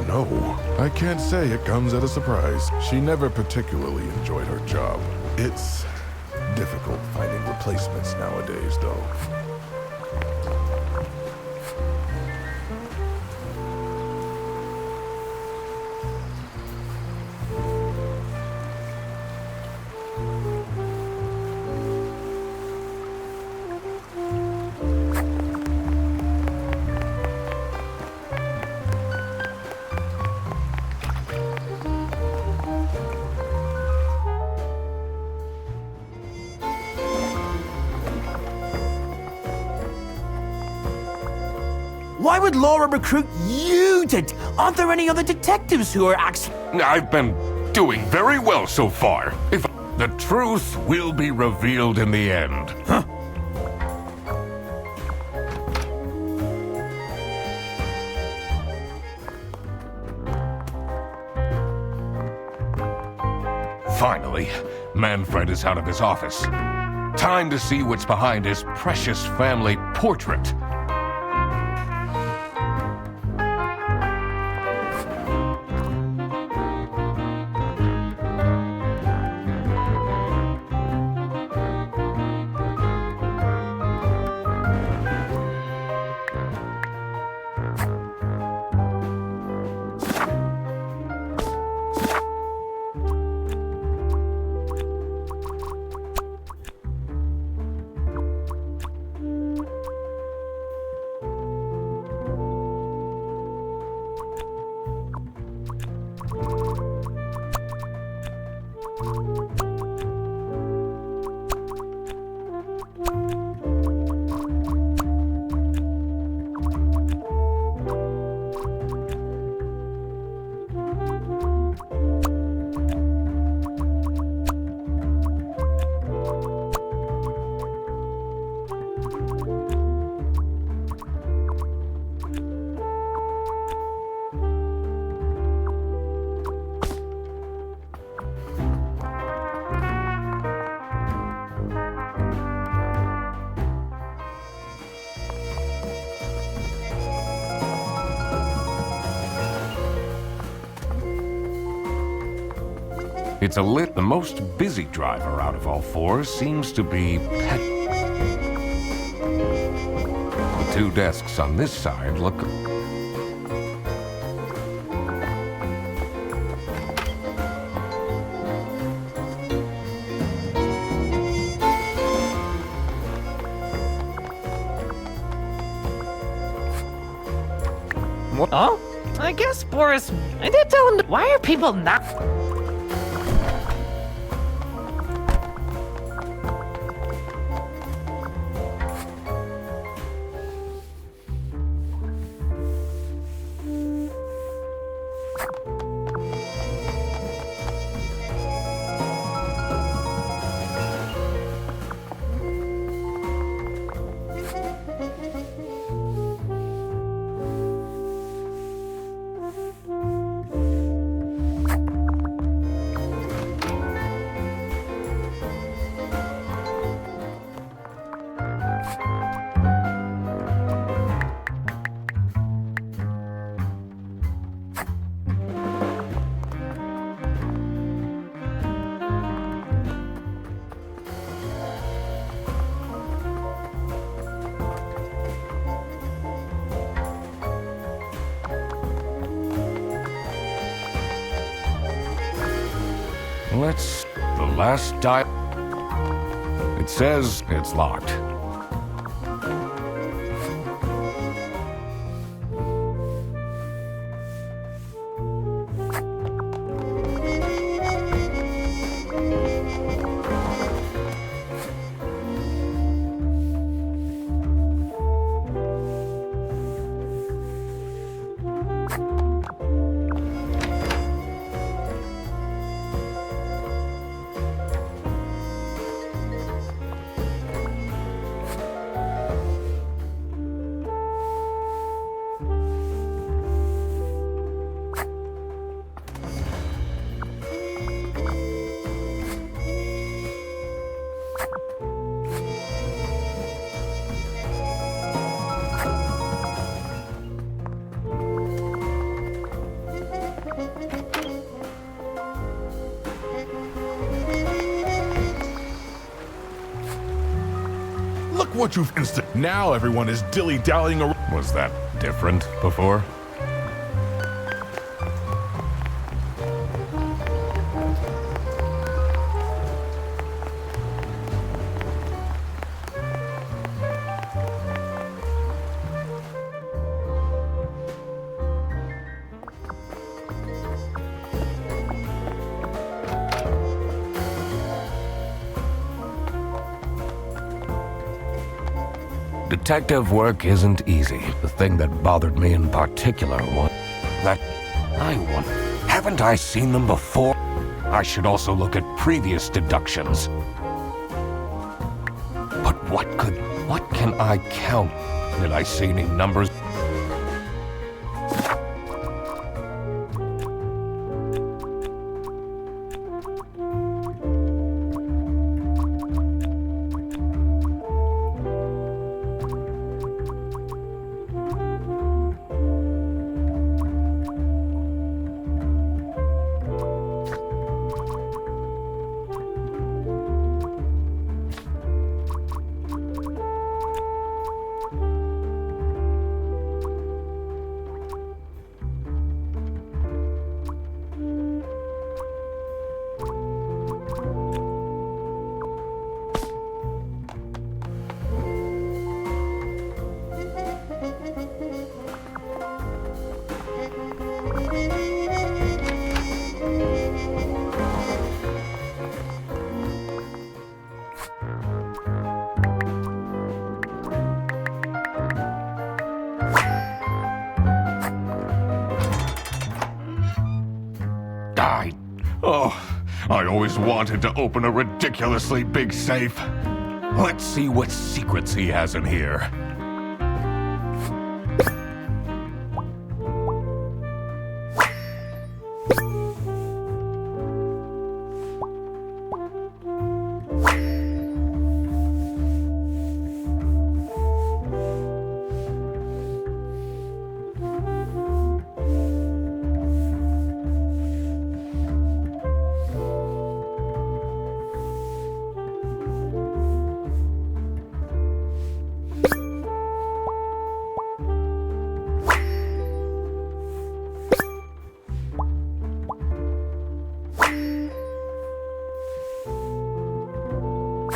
No, I can't say it comes as a surprise. She never particularly enjoyed her job. It's difficult finding replacements nowadays, though. Why would Laura recruit you Aren't there any other detectives who are actually... I've been doing very well so far. If the truth will be revealed in the end. Huh? Finally, Manfred is out of his office. Time to see what's behind his precious family portrait. It's the most busy driver out of all four seems to be Pet. The two desks on this side look... Oh? I guess, Boris, I did tell him. Why are people not... Let's... The last dial... It says it's locked. Look what you've instant. Now everyone is dilly-dallying around. Was that different before? Detective work isn't easy. The thing that bothered me in particular was that haven't I seen them before? I should also look at previous deductions. But what can I count? Did I see any numbers? always wanted to open a ridiculously big safe. Let's see what secrets he has in here.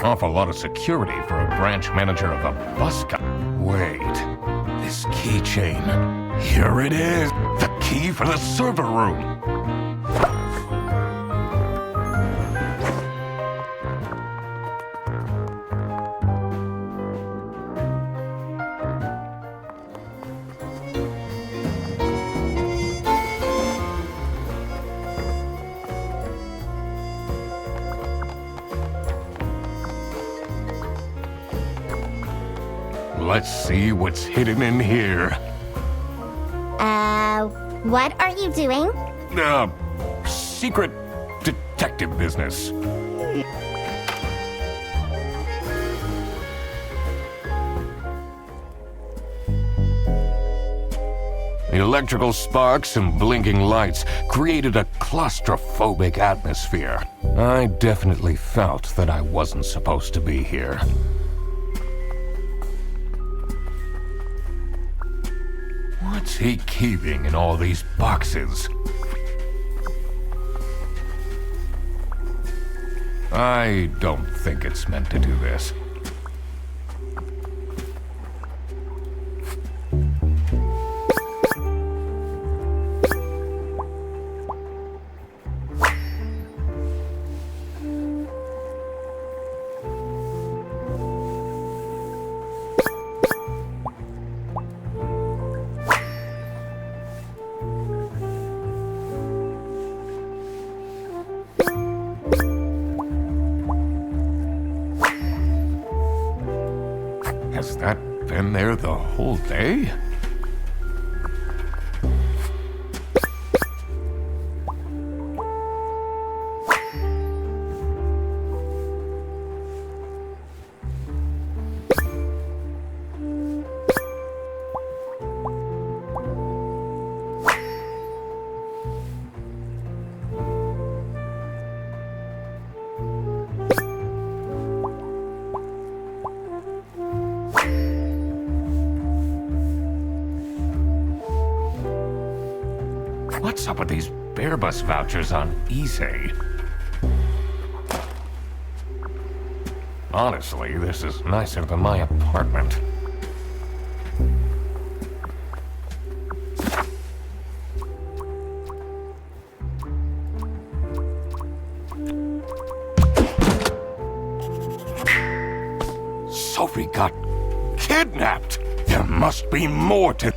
Awful lot of security for a branch manager of a bus Wait, this keychain. Here it is. The key for the server room. Let's see what's hidden in here. What are you doing? Secret detective business. Electrical sparks and blinking lights created a claustrophobic atmosphere. I definitely felt that I wasn't supposed to be here. What's he keeping in all these boxes? I don't think it's meant to do this. Has that been there the whole day? What's up with these Bearbus vouchers on eBay? Honestly, this is nicer than my apartment. Sophie got kidnapped! There must be more to...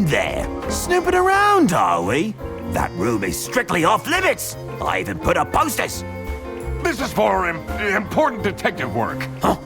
in there? Snooping around, are we? That room is strictly off limits. I even put up posters. This is for important detective work. Huh?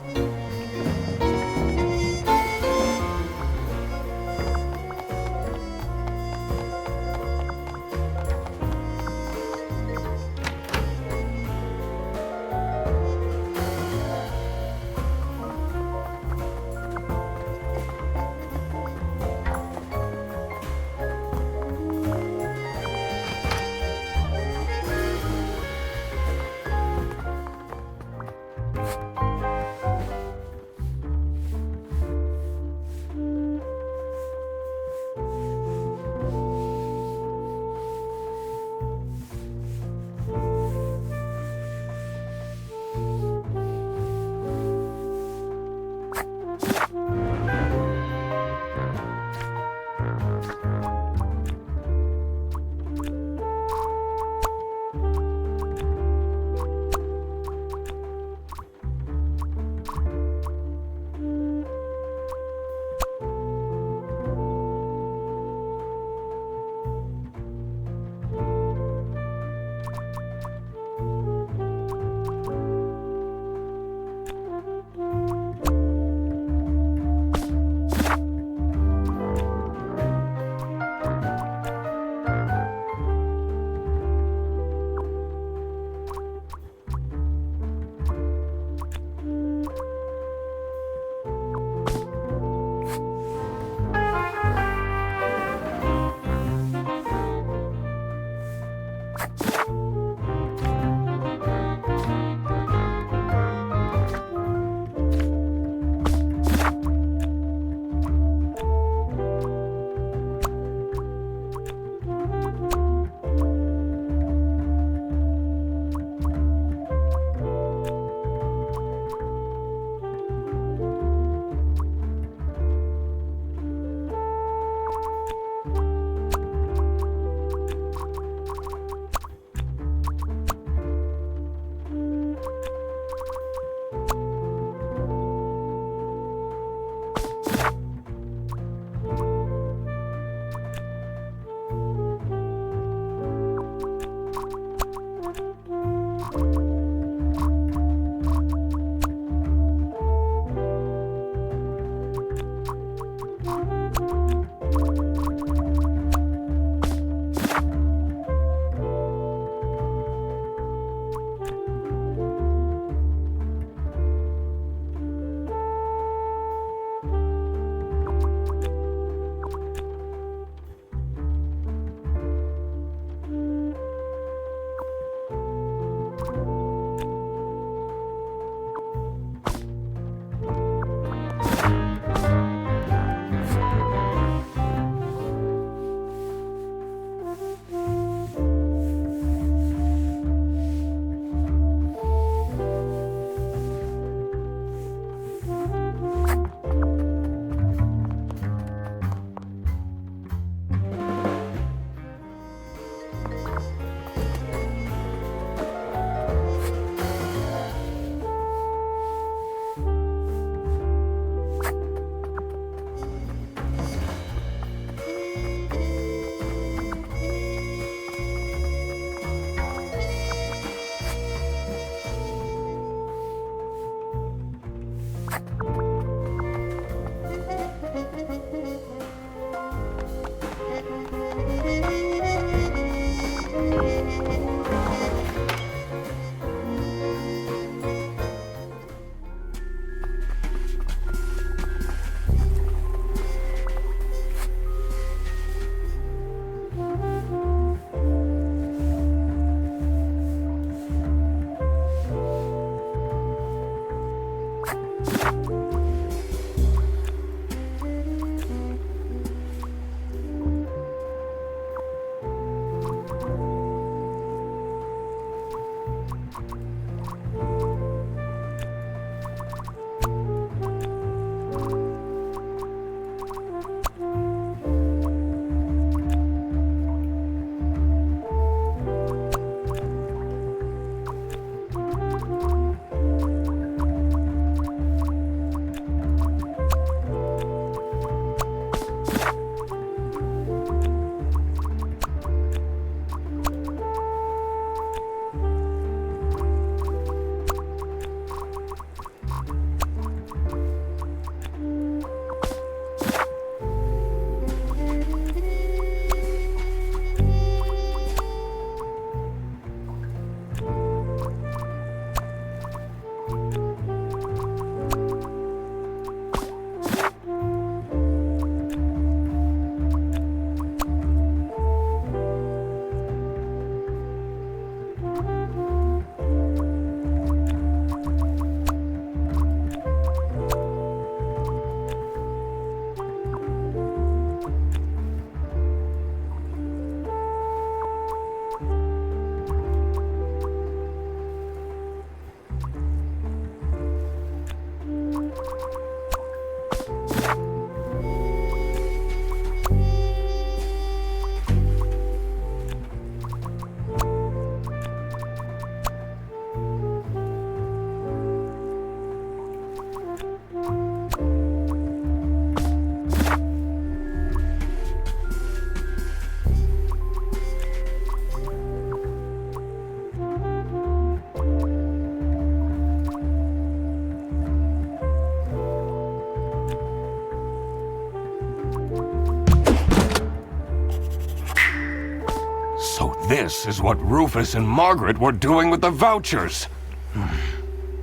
This is what Rufus and Margaret were doing with the vouchers.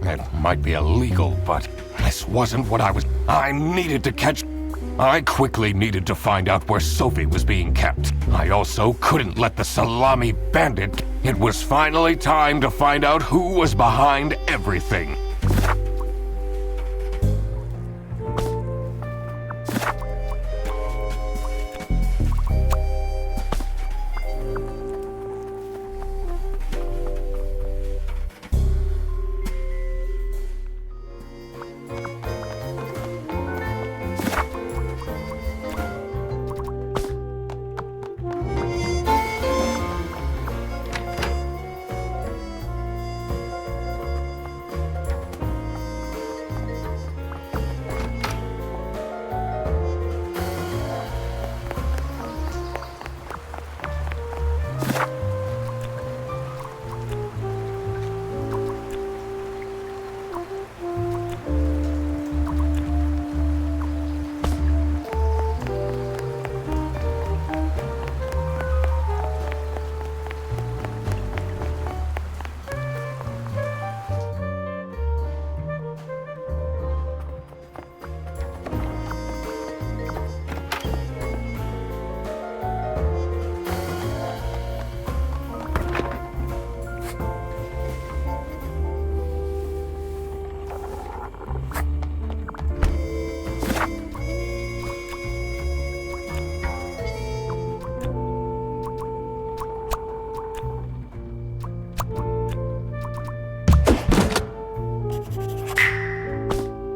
It might be illegal, but this wasn't what I needed to catch. I quickly needed to find out where Sophie was being kept. I also couldn't let the Salami Bandit. It was finally time to find out who was behind everything.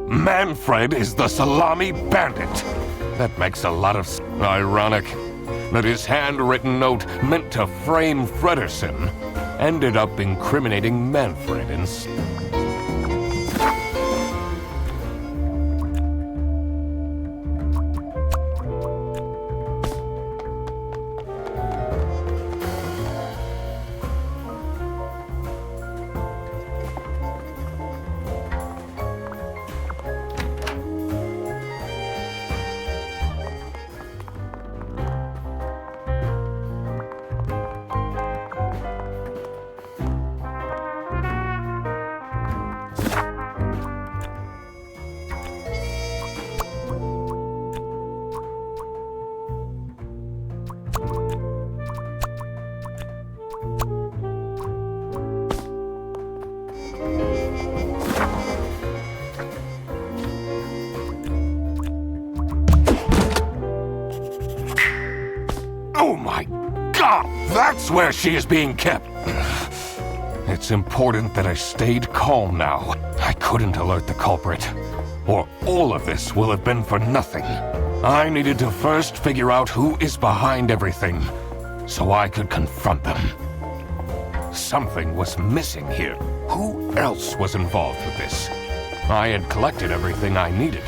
Manfred is the Salami Bandit. That makes a lot of ironic that his handwritten note meant to frame Fredersen ended up incriminating Manfred instead. Oh my God! That's where she is being kept! It's important that I stayed calm now. I couldn't alert the culprit, or all of this will have been for nothing. I needed to first figure out who is behind everything, so I could confront them. Something was missing here. Who else was involved with this? I had collected everything I needed.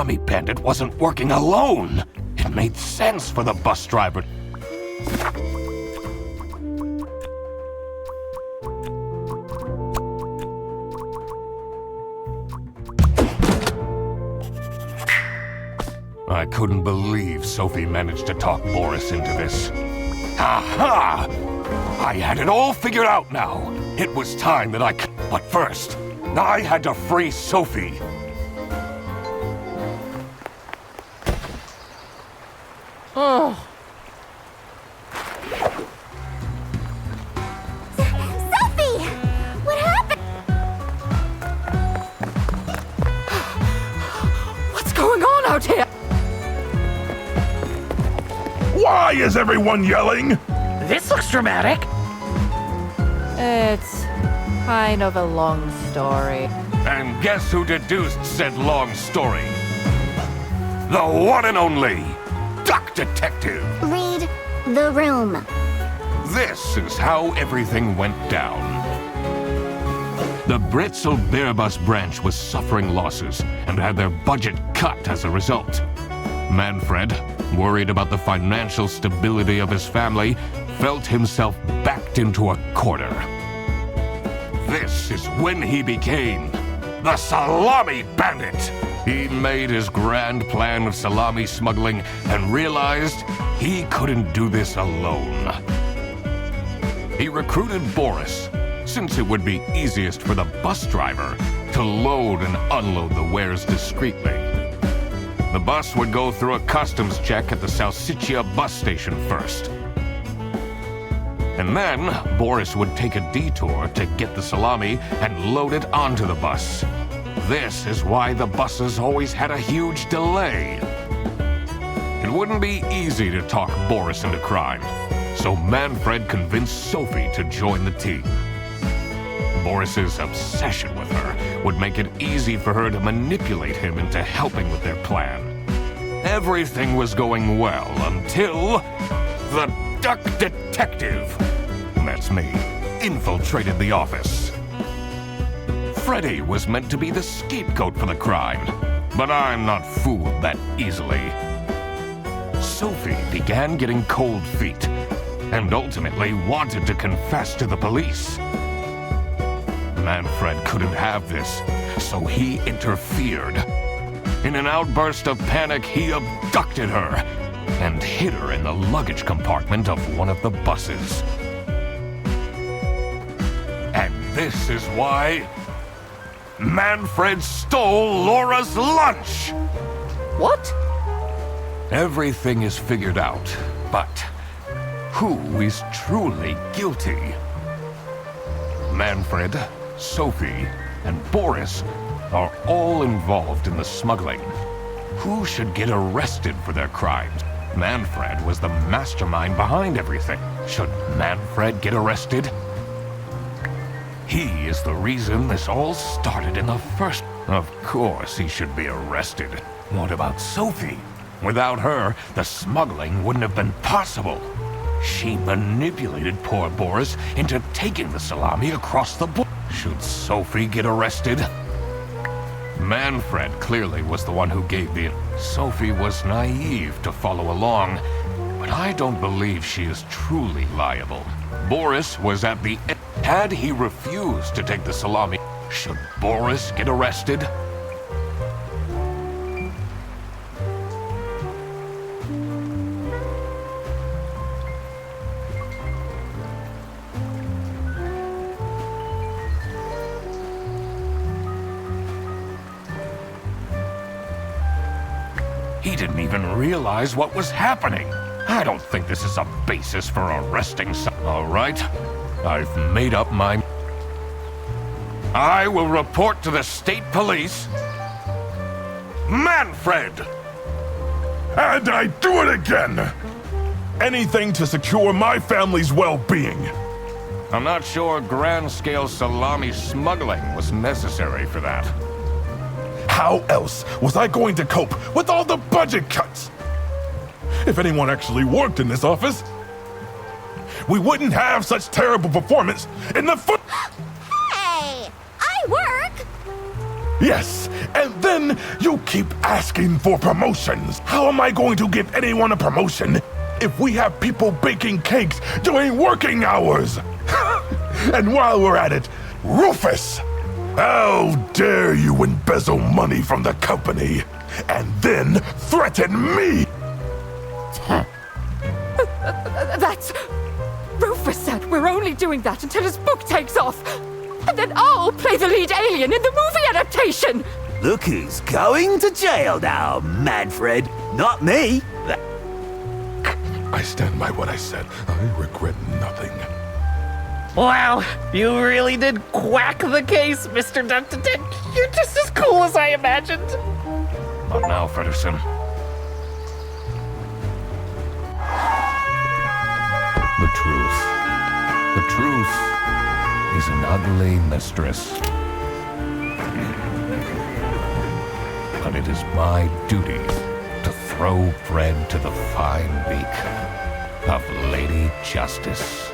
Salami Bandit wasn't working alone. It made sense for the bus driver. I couldn't believe Sophie managed to talk Boris into this. Aha! I had it all figured out now. It was time that I could... But first, I had to free Sophie. Oh. Sophie! What happened? What's going on out here? Why is everyone yelling? This looks dramatic. It's kind of a long story. And guess who deduced said long story? The one and only Duck Detective. Read the room. This is how everything went down. The Britzel Bearbus branch was suffering losses and had their budget cut as a result. Manfred, worried about the financial stability of his family, felt himself backed into a corner. This is when he became the Salami Bandit. He made his grand plan of salami smuggling and realized he couldn't do this alone. He recruited Boris, since it would be easiest for the bus driver to load and unload the wares discreetly. The bus would go through a customs check at the Salsiccia bus station first. And then Boris would take a detour to get the salami and load it onto the bus. This is why the buses always had a huge delay. It wouldn't be easy to talk Boris into crime, so Manfred convinced Sophie to join the team. Boris's obsession with her would make it easy for her to manipulate him into helping with their plan. Everything was going well until the Duck Detective, that's me, infiltrated the office. Freddy was meant to be the scapegoat for the crime, but I'm not fooled that easily. Sophie began getting cold feet and ultimately wanted to confess to the police. Manfred couldn't have this, so he interfered. In an outburst of panic, he abducted her and hid her in the luggage compartment of one of the buses. And this is why Manfred stole Laura's lunch! What? Everything is figured out, but who is truly guilty? Manfred, Sophie, and Boris are all involved in the smuggling. Who should get arrested for their crimes? Manfred was the mastermind behind everything. Should Manfred get arrested? He is the reason this all started in the first... Of course he should be arrested. What about Sophie? Without her, the smuggling wouldn't have been possible. She manipulated poor Boris into taking the salami across the border. Should Sophie get arrested? Manfred clearly was the one who gave the... Sophie was naive to follow along, but I don't believe she is truly liable. Boris was at the end. Had he refused to take the salami, should Boris get arrested? He didn't even realize what was happening. I don't think this is a basis for arresting someone. All right, I've made up my... I will report to the state police. Manfred! And I do it again! Anything to secure my family's well-being. I'm not sure grand-scale salami smuggling was necessary for that. How else was I going to cope with all the budget cuts? If anyone actually worked in this office, we wouldn't have such terrible performance in the foot. Hey! I work! Yes, and then you keep asking for promotions. How am I going to give anyone a promotion if we have people baking cakes during working hours? And while we're at it, Rufus! How dare you embezzle money from the company and then threaten me? That's... Rufus said we're only doing that until his book takes off. And then I'll play the lead alien in the movie adaptation. Look who's going to jail now, Manfred. Not me. I stand by what I said. I regret nothing. Wow, you really did quack the case, Mr. Duck Detective. You're just as cool as I imagined. Not now, Fredderson. The truth. The truth is an ugly mistress. But it is my duty to throw bread to the fine beak of Lady Justice.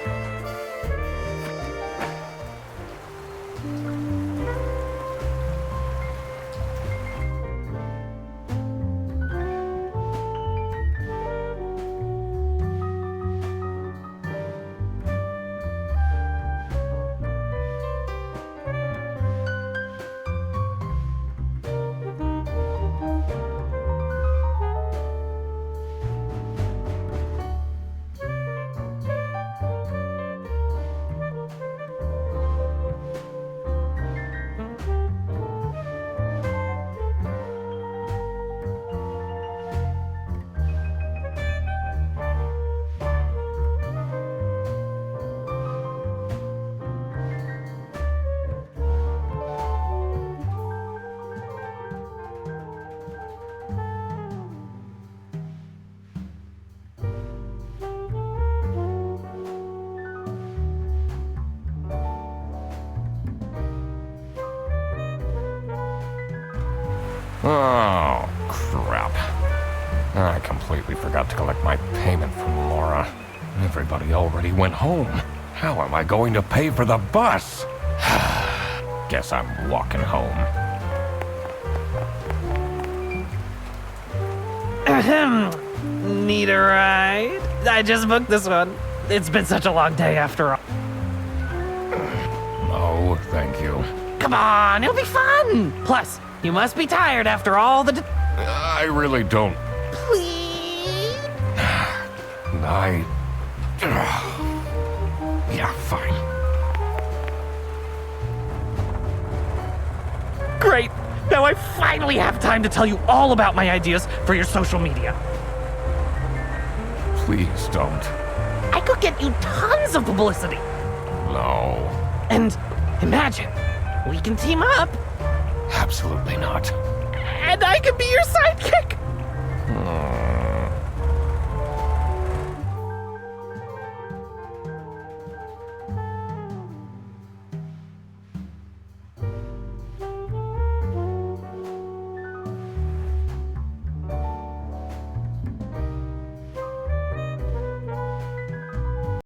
Oh, crap. I completely forgot to collect my payment from Laura. Everybody already went home. How am I going to pay for the bus? Guess I'm walking home. Ahem. Need a ride? I just booked this one. It's been such a long day after all. No, thank you. Come on, it'll be fun! Plus, you must be tired after all the... I really don't. Please? Yeah, fine. Great! Now I finally have time to tell you all about my ideas for your social media. Please don't. I could get you tons of publicity. No. And imagine, we can team up. Absolutely not. And I could be your sidekick.